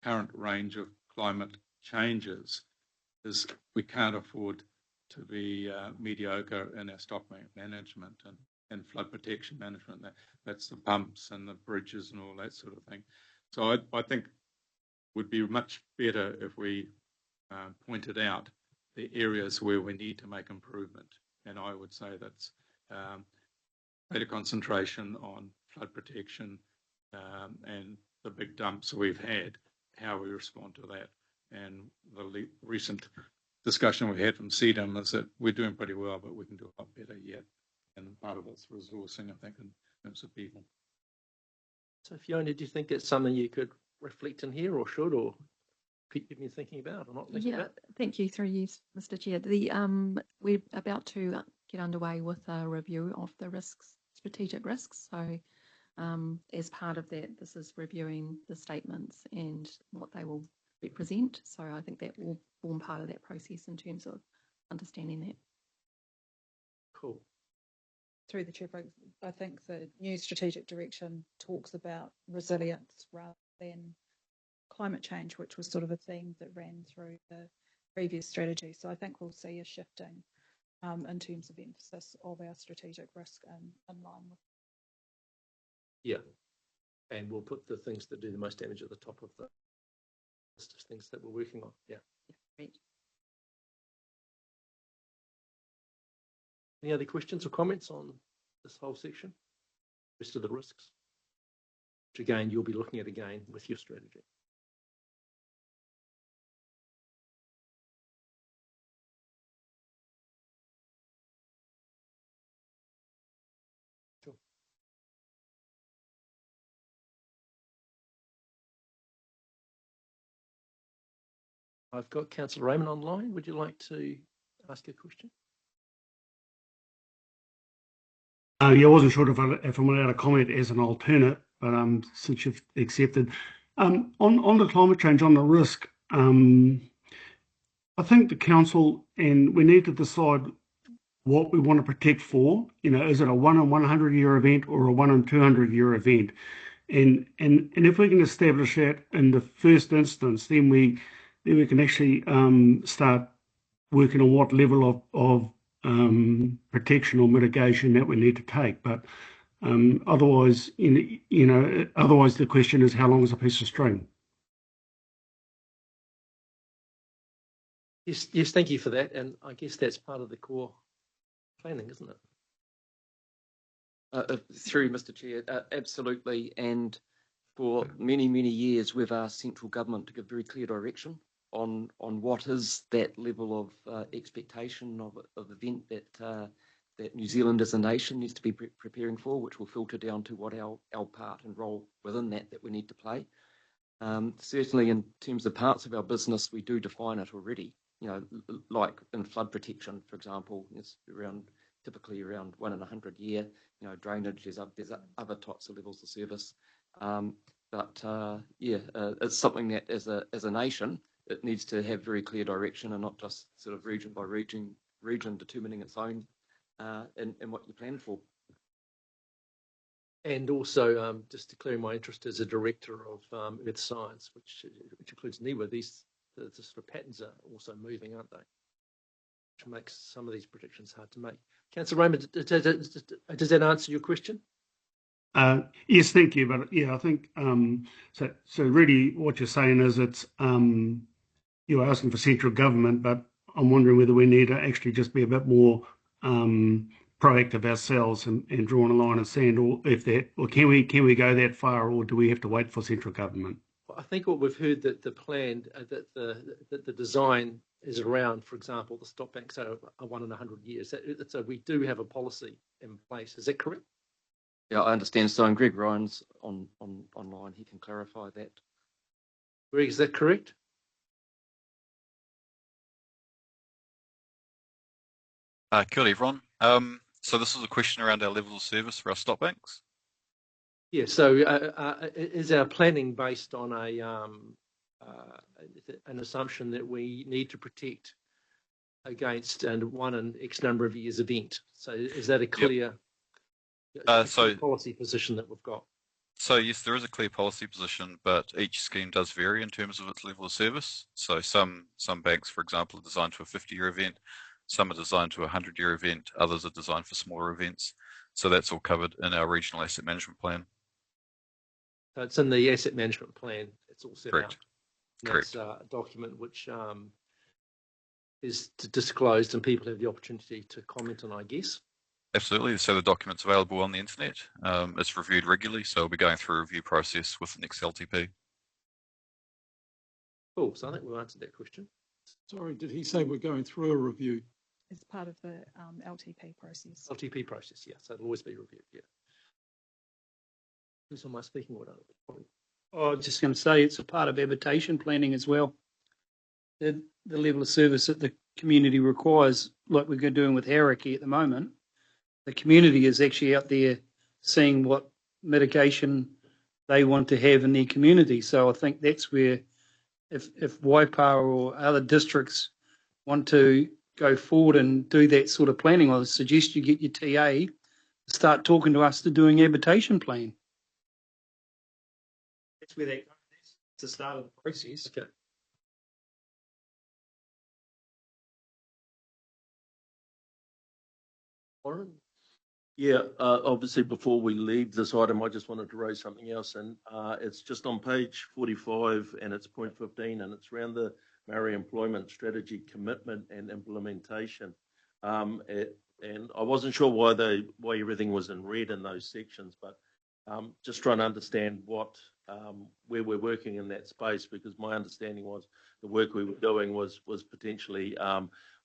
current range of climate changes is we can't afford to be mediocre in our stop bank management and flood protection management. That's the pumps and the bridges and all that sort of thing. So I think it would be much better if we pointed out the areas where we need to make improvement. And I would say that's greater concentration on flood protection and the big dumps we've had, how we respond to that. And the recent discussion we had from CDM is that we're doing pretty well, but we can do a lot better yet. And part of it's resourcing, I think, in terms of people. So, Fiona, do you think it's something you could reflect in here, or should, or keep me thinking about, or not thinking about? Thank you, through you, Mr. Chair. We're about to get underway with a review of the risks, strategic risks. So, as part of that, this is reviewing the statements and what they will represent. So, I think that will form part of that process in terms of understanding that. Cool. Through the chair, I think the new strategic direction talks about resilience rather than climate change, which was sort of a theme that ran through the previous strategy. So I think we'll see a shifting in terms of emphasis of our strategic risk in line with. Yeah, and we'll put the things that do the most damage at the top of the list of things that we're working on. Yeah. Great. Any other questions or comments on this whole section? Rest of the risks, which again you'll be looking at again with your strategy. Sure. I've got Councillor Raymond online. Would you like to ask a question? Yeah, I wasn't sure if I'm allowed to comment as an alternate, but since you've accepted. On the climate change, on the risk, I think the council and we need to decide what we want to protect for. You know, is it a 1 in 100 year event or a 1 in 200 year event? And if we can establish that in the first instance, then we can actually start working on what level of protection or mitigation that we need to take. But otherwise, otherwise the question is how long is a piece of string? Yes, thank you for that. And I guess that's part of the core planning, isn't it? Through Mr. Chair, absolutely. And for many, many years, we've asked central government to give very clear direction on what is that level of expectation of event that New Zealand as a nation needs to be preparing for, which will filter down to what our part and role within that we need to play. Certainly in terms of parts of our business, we do define it already. You know, like in flood protection, for example, it's typically around 1 in 100 year. You know, drainage, there's other types of levels of service. It's something that as a nation, it needs to have very clear direction and not just sort of region by region determining its own and what you plan for. And also, just declaring my interest as a director of Earth Science, which includes NIWA, the sort of patterns are also moving, aren't they? Which makes some of these predictions hard to make. Councillor Raymond, does that answer your question? Yes, thank you. But yeah, I think so. Really, what you're saying is it's you're asking for central government, but I'm wondering whether we need to actually just be a bit more proactive ourselves and drawing a line in the sand, or can we go that far, or do we have to wait for central government? I think what we've heard that the plan, that the design is around, for example, the stop banks are 1 in 100 years. So we do have a policy in place. Is that correct? Yeah, I understand. So, and Greg Ryan's online. He can clarify that. Greg, is that correct? Kia ora, everyone. So this is a question around our levels of service for our stop banks. Yeah. So is our planning based on an assumption that we need to protect against and 1 in X number of years event? So is that a clear policy position that we've got? So yes, there is a clear policy position, but each scheme does vary in terms of its level of service. So some banks, for example, are designed to a 50-year event. Some are designed to a 100-year event. Others are designed for smaller events. So that's all covered in our regional asset management plan. So it's in the asset management plan. It's all set out. Correct. That's a document which is disclosed and people have the opportunity to comment on, I guess. Absolutely. So the document's available on the internet. It's reviewed regularly, so we'll be going through a review process with the next LTP. Cool. So I think we've answered that question. Sorry, did he say we're going through a review? As part of the LTP process. LTP process, yeah. So it'll always be reviewed, yeah. Who's on my speaking order? I was just going to say it's a part of habitation planning as well. The level of service that the community requires, like we're doing with Karakia at the moment, the community is actually out there seeing what mitigation they want to have in their community. So I think that's where if Waipa or other districts want to go forward and do that sort of planning, I suggest you get your TA to start talking to us to doing habitation plan. That's where that goes. That's the start of the process. Okay. Warren? Yeah, obviously before we leave this item, I just wanted to raise something else, and it's just on page 45 and it's point 15, and it's around the Maori employment strategy commitment and implementation. And I wasn't sure why everything was in red in those sections, but just trying to understand where we're working in that space, because my understanding was the work we were doing was potentially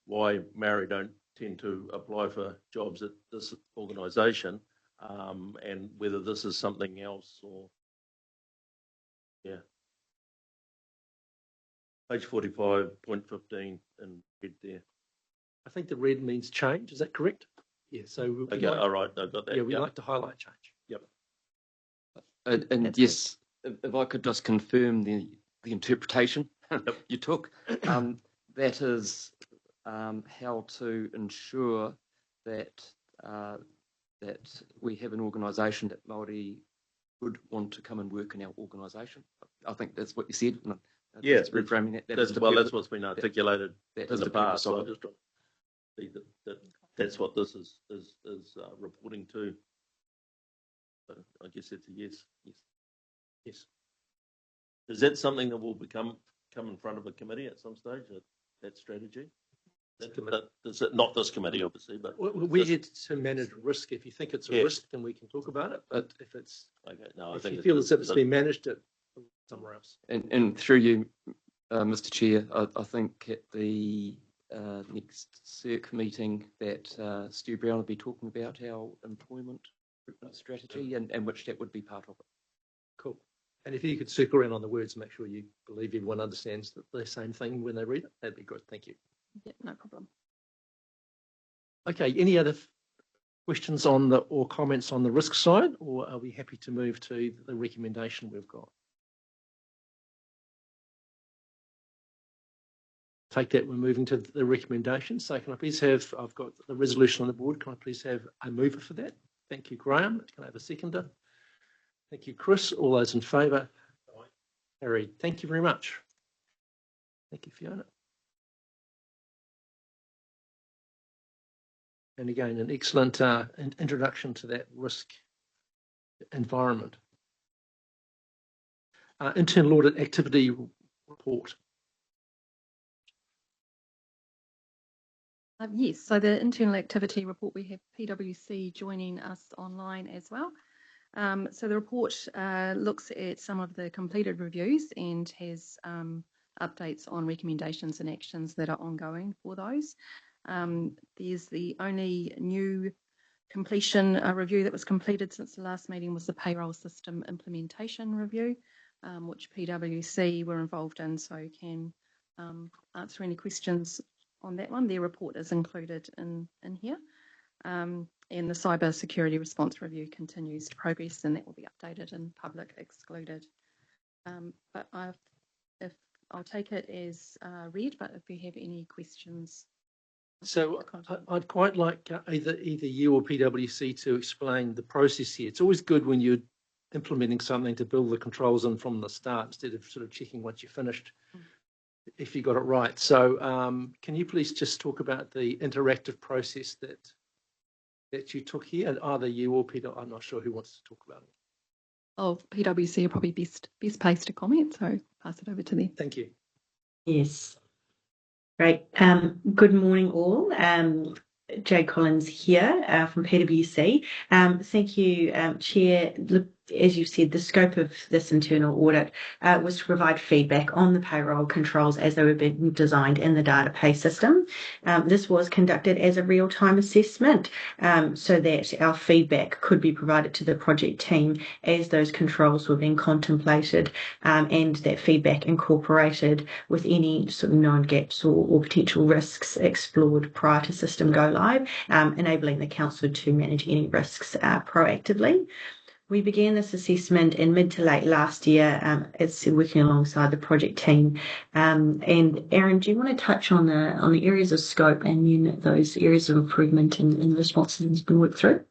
why Maori don't tend to apply for jobs at this organisation, and whether this is something else or, yeah. Page 45.15 in red there. I think the red means change. Is that correct? Yeah. So Okay, all right, I got that. Yeah, we like to highlight change. Yep. And That's yes, if I could just confirm the interpretation you took, that is how to ensure that that we have an organisation that Māori would want to come and work in our organisation. I think that's what you said. Yeah, just reframing that. That's what's been articulated that in the past. So I of it. just see that's what this is reporting to. So I guess it's a yes. Yes. Is that something that will come in front of a committee at some stage? That strategy? Not this committee, obviously, but we're here to manage risk. If you think it's a risk, then we can talk about it. But if it's okay, no, I if think you feel as if it's been managed, it somewhere else. And through you, Mr. Chair, I think at the next CERC meeting that Stu Brown will be talking about our employment strategy and which that would be part of it. Cool. And if you could circle around on the words, make sure you believe everyone understands the same thing when they read it, that'd be good. Thank you. Yeah, no problem. Okay, any other questions on or comments on the risk side, or are we happy to move to the recommendation we've got? Take that, we're moving to the recommendation. So can I please have, I've got the resolution on the board, can I please have a mover for that? Thank you, Graham. Can I have a seconder? Thank you, Chris. All those in favour? Carried. Thank you very much. Thank you, Fiona. And again, an excellent introduction to that risk environment. Internal audit activity report. Yes, so the internal activity report, we have PwC joining us online as well. So the report looks at some of the completed reviews and has updates on recommendations and actions that are ongoing for those. There's the only new completion review that was completed since the last meeting was the payroll system implementation review, which PwC were involved in, so can answer any questions on that one. Their report is included in here. And the cyber security response review continues to progress, and that will be updated and public excluded. But I'll take it as read, but if you have any questions. So I'd quite like either you or PwC to explain the process here. It's always good when you're implementing something to build the controls in from the start instead of sort of checking once you're finished if you got it right. So can you please just talk about the interactive process that you took here, either you or Peter? I'm not sure who wants to talk about it. Oh, PwC are probably best placed to comment, so pass it over to them. Thank you. Yes. Great. Good morning, all. Jade Collins here from PwC. Thank you, Chair. Look, as you said, the scope of this internal audit was to provide feedback on the payroll controls as they were being designed in the data pay system. This was conducted as a real-time assessment so that our feedback could be provided to the project team as those controls were being contemplated and that feedback incorporated with any sort of known gaps or potential risks explored prior to system go live, enabling the council to manage any risks proactively. We began this assessment in mid to late last year. It's working alongside the project team. And Aaron, do you want to touch on the areas of scope and those areas of improvement in the responses that has been worked through?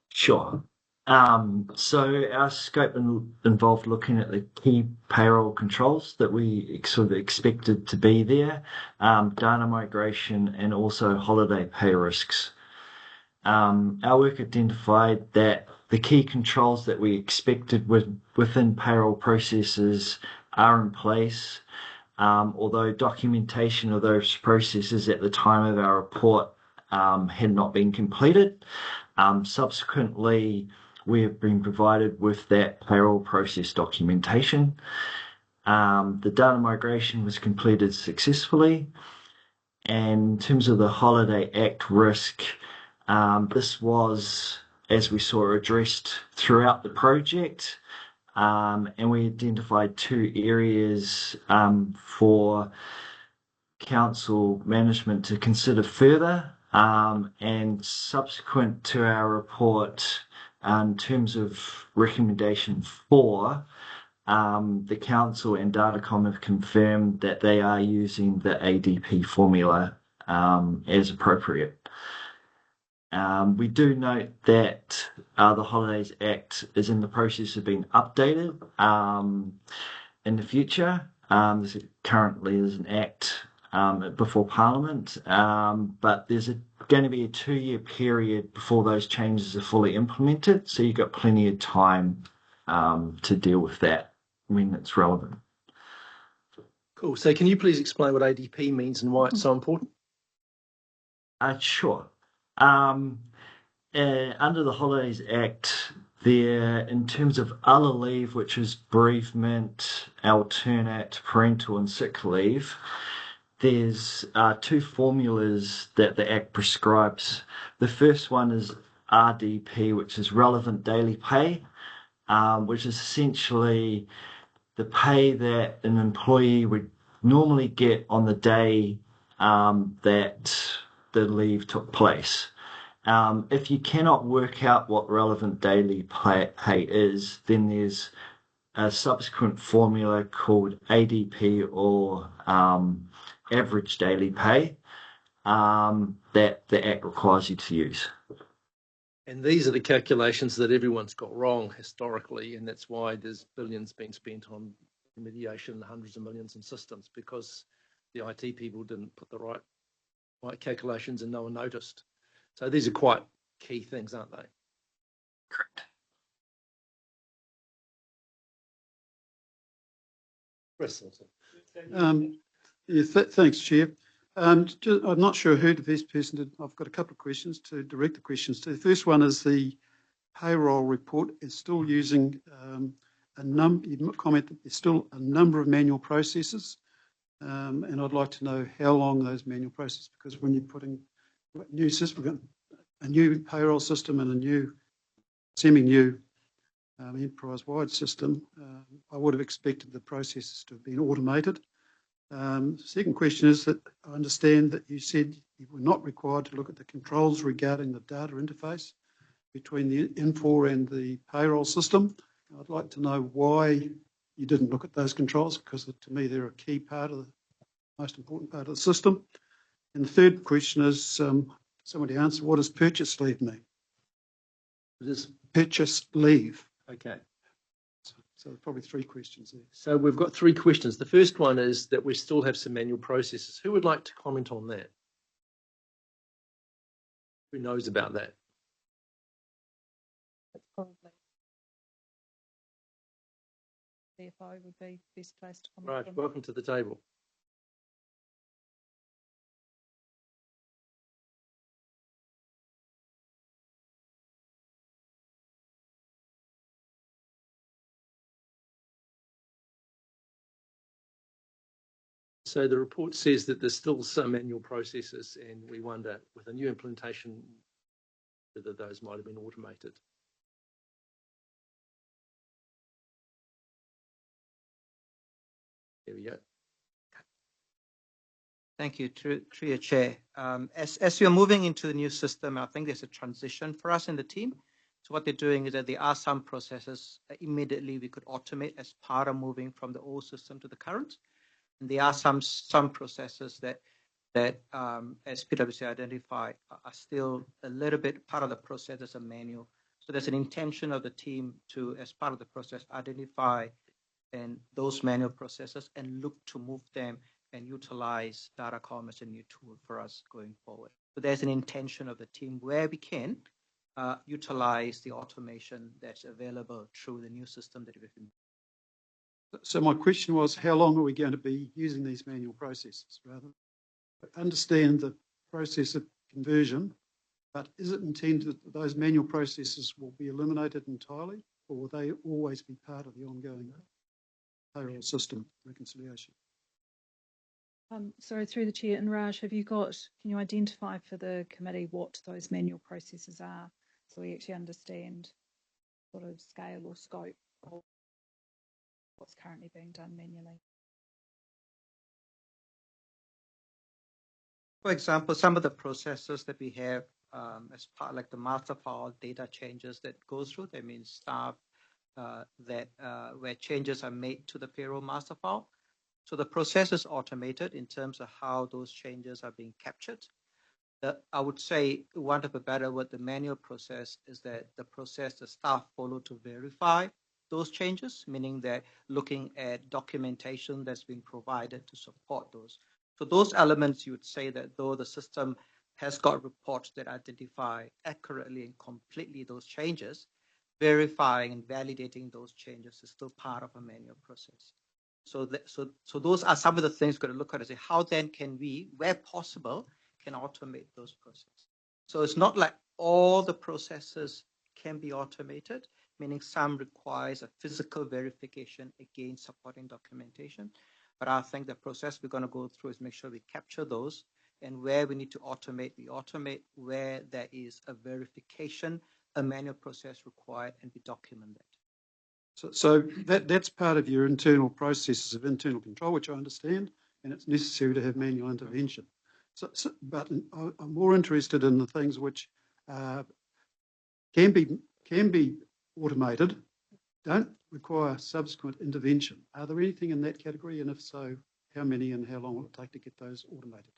Sure. So our scope involved looking at the key payroll controls that we sort of expected to be there, data migration, and also holiday pay risks. Our work identified that the key controls that we expected within payroll processes are in place, although documentation of those processes at the time of our report had not been completed. Subsequently, we have been provided with that payroll process documentation. The data migration was completed successfully. And in terms of the Holiday Act risk, this was, as we saw, addressed throughout the project. and we identified 2 areas for council management to consider further. And subsequent to our report, in terms of recommendation 4, the council and Datacom have confirmed that they are using the ADP formula as appropriate. We do note that the Holidays Act is in the process of being updated in the future. Currently, there's an act before Parliament, but there's going to be a 2-year period before those changes are fully implemented. So you've got plenty of time to deal with that when it's relevant. Cool. So can you please explain what ADP means and why it's so important? Sure. Under the Holidays Act, in terms of other leave, which is bereavement, alternate, parental and sick leave, there's 2 formulas that the Act prescribes. The first one is RDP, which is relevant daily pay, which is essentially the pay that an employee would normally get on the day that the leave took place. If you cannot work out what relevant daily pay is, then there's a subsequent formula called ADP or average daily pay that the Act requires you to use. And these are the calculations that everyone's got wrong historically, and that's why there's billions being spent on remediation, hundreds of millions in systems, because the IT people didn't put the right calculations and no one noticed. So these are quite key things, aren't they? Correct. Chris. Thanks, Chair. I'm not sure who the best person to. I've got a couple of questions to direct the questions to. The first one is the payroll report is still using a number. You comment that there's still a number of manual processes, and I'd like to know how long those manual processes. Because when you're putting new system, we've got a new payroll system and a new, semi-new enterprise-wide system, I would have expected the processes to have been automated. Second question is that I understand that you said you were not required to look at the controls regarding the data interface between the Infor and the payroll system. I'd like to know why you didn't look at those controls, because to me they're a key part of the most important part of the system. And the third question is, somebody answer, what does purchase leave mean? It is Purchase leave. okay. So probably 3 questions there. So we've got 3 questions. The first one is that we still have some manual processes. Who would like to comment on that? Who knows about that? That's probably CFO would be best placed to comment. Right, on. welcome to the table. So the report says that there's still some manual processes, and we wonder, with a new implementation, whether those might have been automated. There we go. Thank you, through your chair. As you're moving into the new system, I think there's a transition for us in the team. So what they're doing is that there are some processes that immediately we could automate as part of moving from the old system to the current. And there are some processes that as PwC identified, are still a little bit part of the process as a manual. So there's an intention of the team to, as part of the process, identify and those manual processes and look to move them and utilize Datacom as a new tool for us going forward. So there's an intention of the team where we can utilize the automation that's available through the new system that we've been. So my question was, how long are we going to be using these manual processes? Rather, understand the process of conversion, but is it intended that those manual processes will be eliminated entirely, or will they always be part of the ongoing payroll system reconciliation? Sorry, through the chair, and Raj, can you identify for the committee what those manual processes are, so we actually understand sort of scale or scope of what's currently being done manually. For example, some of the processes that we have as part, like the master file data changes that go through, that means staff where changes are made to the payroll master file. So the process is automated in terms of how those changes are being captured. I would say, want of a better word, the manual process is that the process the staff follow to verify those changes, meaning that looking at documentation that's being provided to support those. So those elements, you would say that though the system has got reports that identify accurately and completely those changes, verifying and validating those changes is still part of a manual process. So those are some of the things we're going to look at and say, how then can we, where possible, can automate those processes? So it's not like all the processes can be automated, meaning some requires a physical verification against supporting documentation. But I think the process we're going to go through is make sure we capture those, and where we need to automate, we automate. Where there is a verification, a manual process required, and we document that. So that's part of your internal processes of internal control, which I understand, and it's necessary to have manual intervention. But I'm more interested in the things which can be automated, don't require subsequent intervention. Are there anything in that category? And if so, how many and how long will it take to get those automated?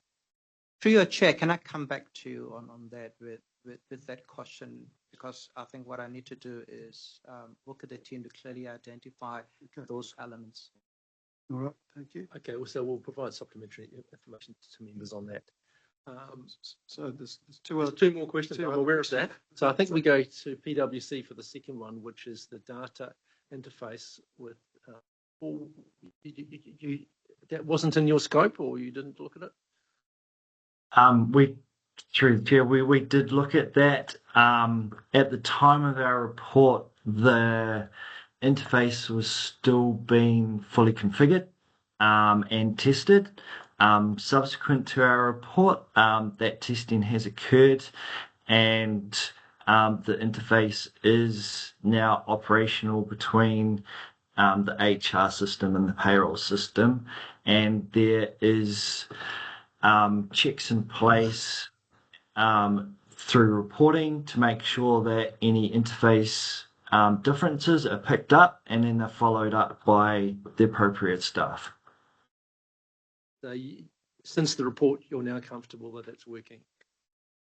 Through your chair, can I come back to you on that with that question? Because I think what I need to do is work with the team to clearly identify those elements. All right, thank you. Okay, well, so we'll provide supplementary information to members on that. So there's two more questions. I'm aware of that. So I think we go to PwC for the second one, which is the data interface with. That wasn't in your scope, or you didn't look at it? Through the chair, we did look at that. At the time of our report, the interface was still being fully configured and tested. Subsequent to our report, that testing has occurred, and the interface is now operational between the HR system and the payroll system, and there is checks in place through reporting to make sure that any interface differences are picked up, and then they're followed up by the appropriate staff. So since the report, you're now comfortable that it's working?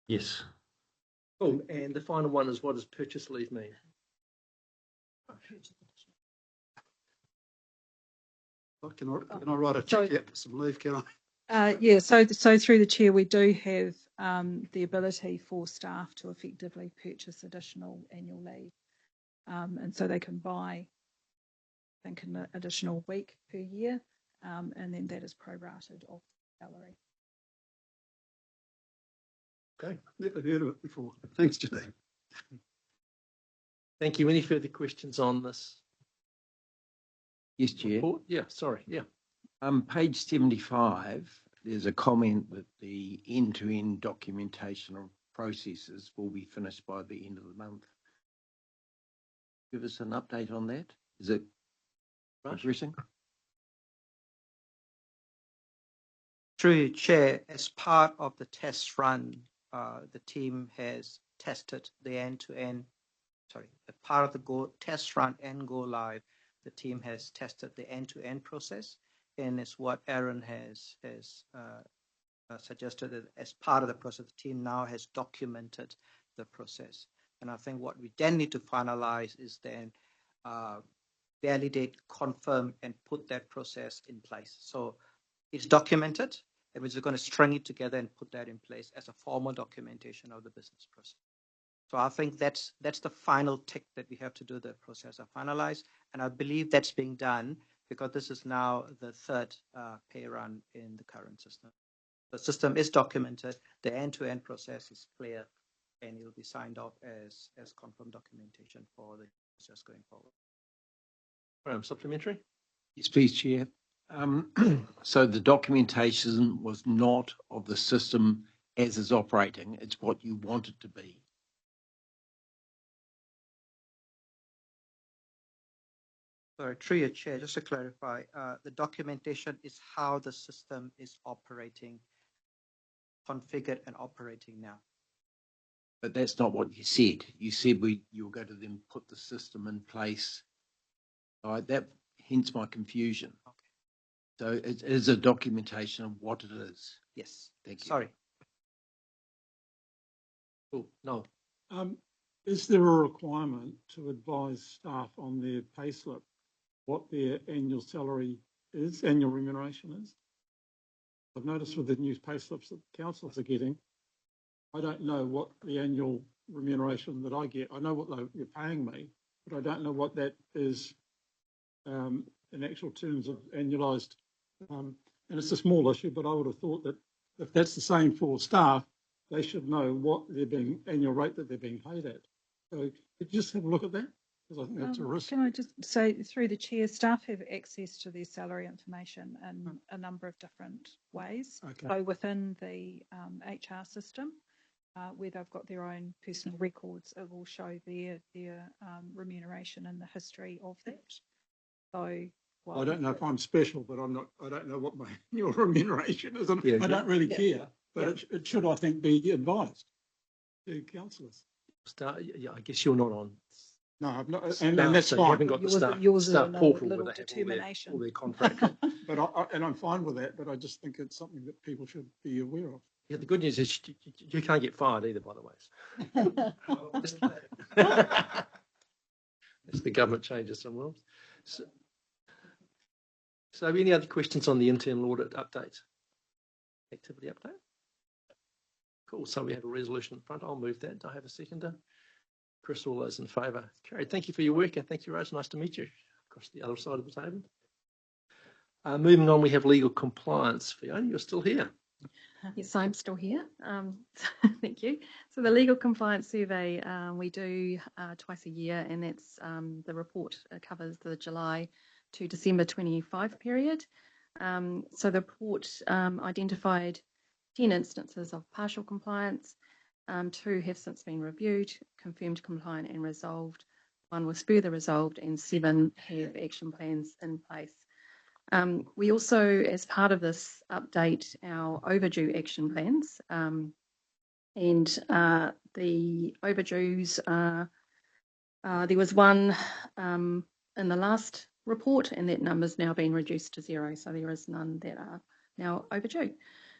Yes. Cool. And the final one is, what does purchase leave mean? Can I write a check out for some leave, can I? Yeah, so through the chair, we do have the ability for staff to effectively purchase additional annual leave. And so they can buy, I think, an additional week per year, and then that is prorated off salary. Okay, never heard of it before. Thanks, Janine. Thank you. Any further questions on this? Yes, Chair. Report? Yeah, sorry. Yeah. Page 75, there's a comment that the end-to-end documentation of processes will be finished by the end of the month. Give us an update on that. Is it progressing? Through Chair, as part of the test run, the team has tested the end-to-end. Sorry, as part of the test run and go live, the team has tested the end-to-end process, and it's what Aaron has suggested that as part of the process, the team now has documented the process. And I think what we then need to finalize is then validate, confirm, and put that process in place. So it's documented, and we're going to string it together and put that in place as a formal documentation of the business process. So I think that's the final tick that we have to do the process of finalize. And I believe that's being done because this is now the third pay run in the current system. The system is documented, the end-to-end process is clear, and it will be signed off as confirmed documentation for the process going forward. Supplementary? Yes, please, Chair. So the documentation was not of the system as is operating, it's what you want it to be. Sorry, through your chair, just to clarify, the documentation is how the system is operating, configured and operating now. But that's not what you said. You said you'll go to them, put the system in place. All right, that hence my confusion. Okay. So it is a documentation of what it is. Yes. Thank you. Sorry. Cool. No. Is there a requirement to advise staff on their payslip what their annual salary is, annual remuneration is? I've noticed with the new payslips that councils are getting, I don't know what the annual remuneration that I get. I know what you're paying me, but I don't know what that is in actual terms of annualised. And it's a small issue, but I would have thought that if that's the same for staff, they should know what they're being, annual rate that they're being paid at. So could you just have a look at that? Because I think that's a risk. Can I just say, through the chair, staff have access to their salary information in a number of different ways. Okay. So within the HR system, where they've got their own personal records, it will show their remuneration and the history of that. So, well, I don't know if I'm special, but I don't know what my annual remuneration is. Yeah, I don't really care, but it should, I think, be advised to councillors. Yeah, I guess you're not on. No, I've not, Staff, and that's so fine. you haven't got the staff portal where they have all their contracts. But I'm fine with that. But I just think it's something that people should be aware of. Yeah, the good news is you can't get fired either, by the way. As the government changes some rules. So any other questions on the internal audit update? Activity update? Cool. So we have a resolution in front. I'll move that. Do I have a seconder? Chris, all those in favour? Carried. Thank you for your work, and thank you, Rose. Nice to meet you across the other side of the table. Moving on, we have legal compliance. Fiona, you're still here. Yes, I'm still here. Thank you. So the legal compliance survey we do twice a year, and that's the report covers the July to December 25 period. So the report identified 10 instances of partial compliance. 2 have since been reviewed, confirmed compliant and resolved. 1 was further resolved, and 7 have action plans in place. We also, as part of this, update our overdue action plans, and the overdues are, there was 1 in the last report, and that number's now been reduced to 0, so there is none that are now overdue.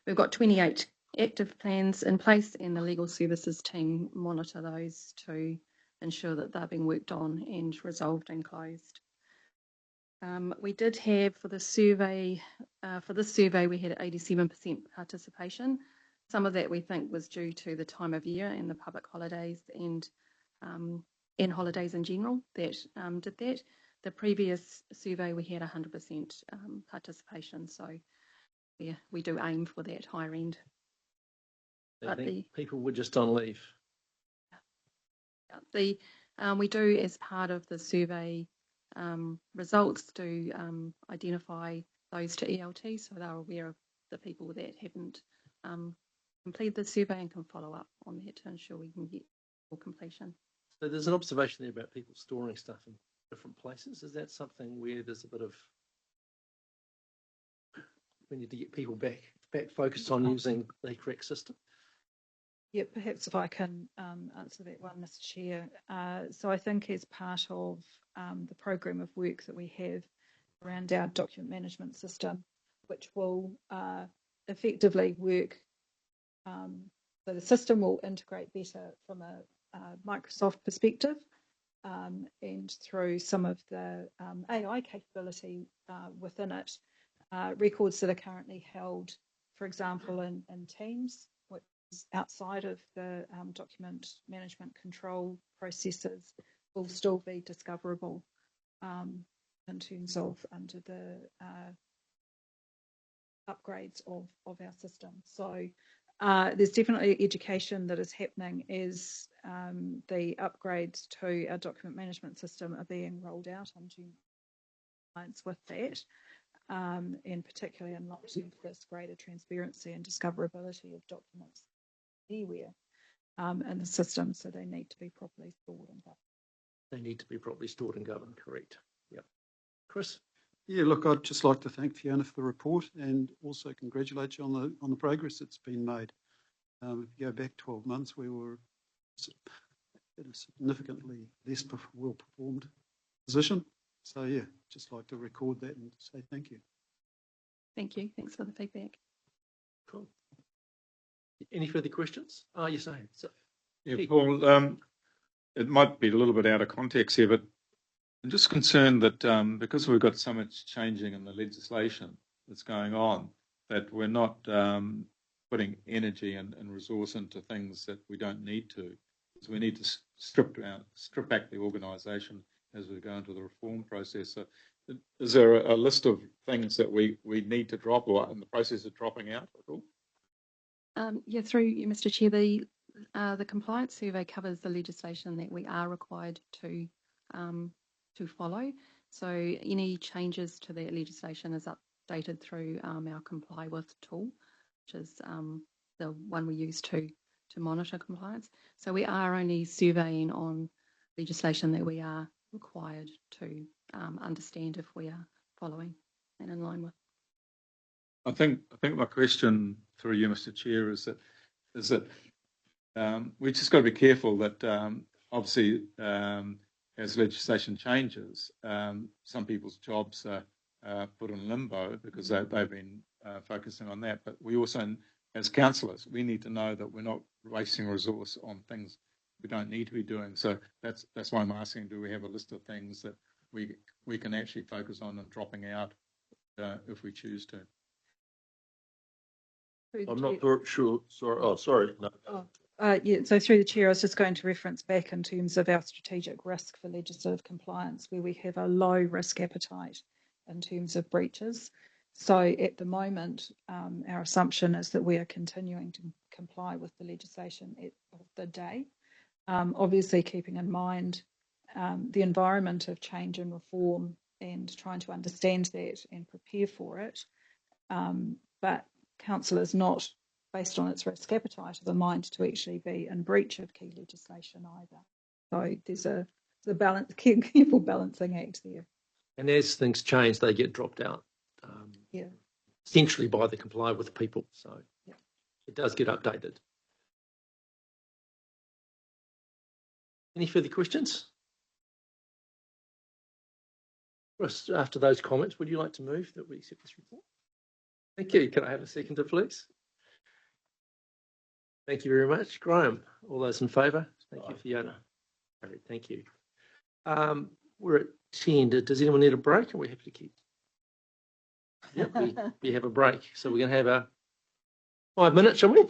We've got 28 active plans in place, and the legal services team monitor those to ensure that they're being worked on and resolved and closed. We did have for this survey, we had 87% participation. Some of that we think was due to the time of year and the public holidays and holidays in general that did that. The previous survey we had 100% participation, so yeah, we do aim for that higher end. I think people were just on leave. We do, as part of the survey results, do identify those to ELT, so they're aware of the people that haven't completed the survey and can follow up on that to ensure we can get full completion. So there's an observation there about people storing stuff in different places. Is that something where there's a bit of, we need to get people back focused on using the correct system? Yeah, perhaps if I can answer that one, Mr. Chair. So I think as part of the program of work that we have around our document management system, which will effectively work, so the system will integrate better from a Microsoft perspective, and through some of the AI capability within it, records that are currently held, for example, in Teams, which is outside of the document management control processes, will still be discoverable in terms of under the upgrades of our system. So there's definitely education that is happening as the upgrades to our document management system are being rolled out into compliance with that, and particularly in light of this greater transparency and discoverability of documents anywhere in the system, so they need to be properly stored and governed. They need to be properly stored and governed, correct. Yep. Chris? Yeah, look, I'd just like to thank Fiona for the report and also congratulate you on the progress that's been made. If you go back 12 months, we were in a significantly less well performed position. So yeah, just like to record that and say thank you. Thank you. Thanks for the feedback. Cool. Any further questions? Oh, you're saying so. Yeah, Paul, it might be a little bit out of context here, but I'm just concerned that because we've got so much changing in the legislation that's going on, that we're not putting energy and resource into things that we don't need to. So we need to strip back the organisation as we go into the reform process. So is there a list of things that we need to drop or in the process of dropping out at all? Yeah, through you, Mr. Chair, the compliance survey covers the legislation that we are required to follow. So any changes to that legislation is updated through our Comply With tool, which is the one we use to monitor compliance. So we are only surveying on legislation that we are required to understand if we are following and in line with. I think my question through you, Mr. Chair, is that we just got to be careful that obviously as legislation changes, some people's jobs are put in limbo because they've been focusing on that. But we also, as councillors, we need to know that we're not wasting resource on things we don't need to be doing. So that's why I'm asking: do we have a list of things that we can actually focus on and dropping out if we choose to? I'm not sure. Sorry. Oh, sorry. No. Yeah, so through the chair, I was just going to reference back in terms of our strategic risk for legislative compliance, where we have a low risk appetite in terms of breaches. So at the moment, our assumption is that we are continuing to comply with the legislation of the day, obviously keeping in mind the environment of change and reform and trying to understand that and prepare for it. But council is not, based on its risk appetite, of a mind to actually be in breach of key legislation either. So there's a balance, careful balancing act there. And as things change, they get dropped out. Essentially by the Comply With people. So it does get updated. Any further questions? Chris, after those comments, would you like to move that we accept this report? Thank you. Can I have a seconder, please? Thank you very much. Graham, all those in favour? Thank you, Fiona. Great, thank you. We're at 10. Does anyone need a break? Or are we happy to keep? Yep, we have a break. So we're going to have a 5 minutes, shall we?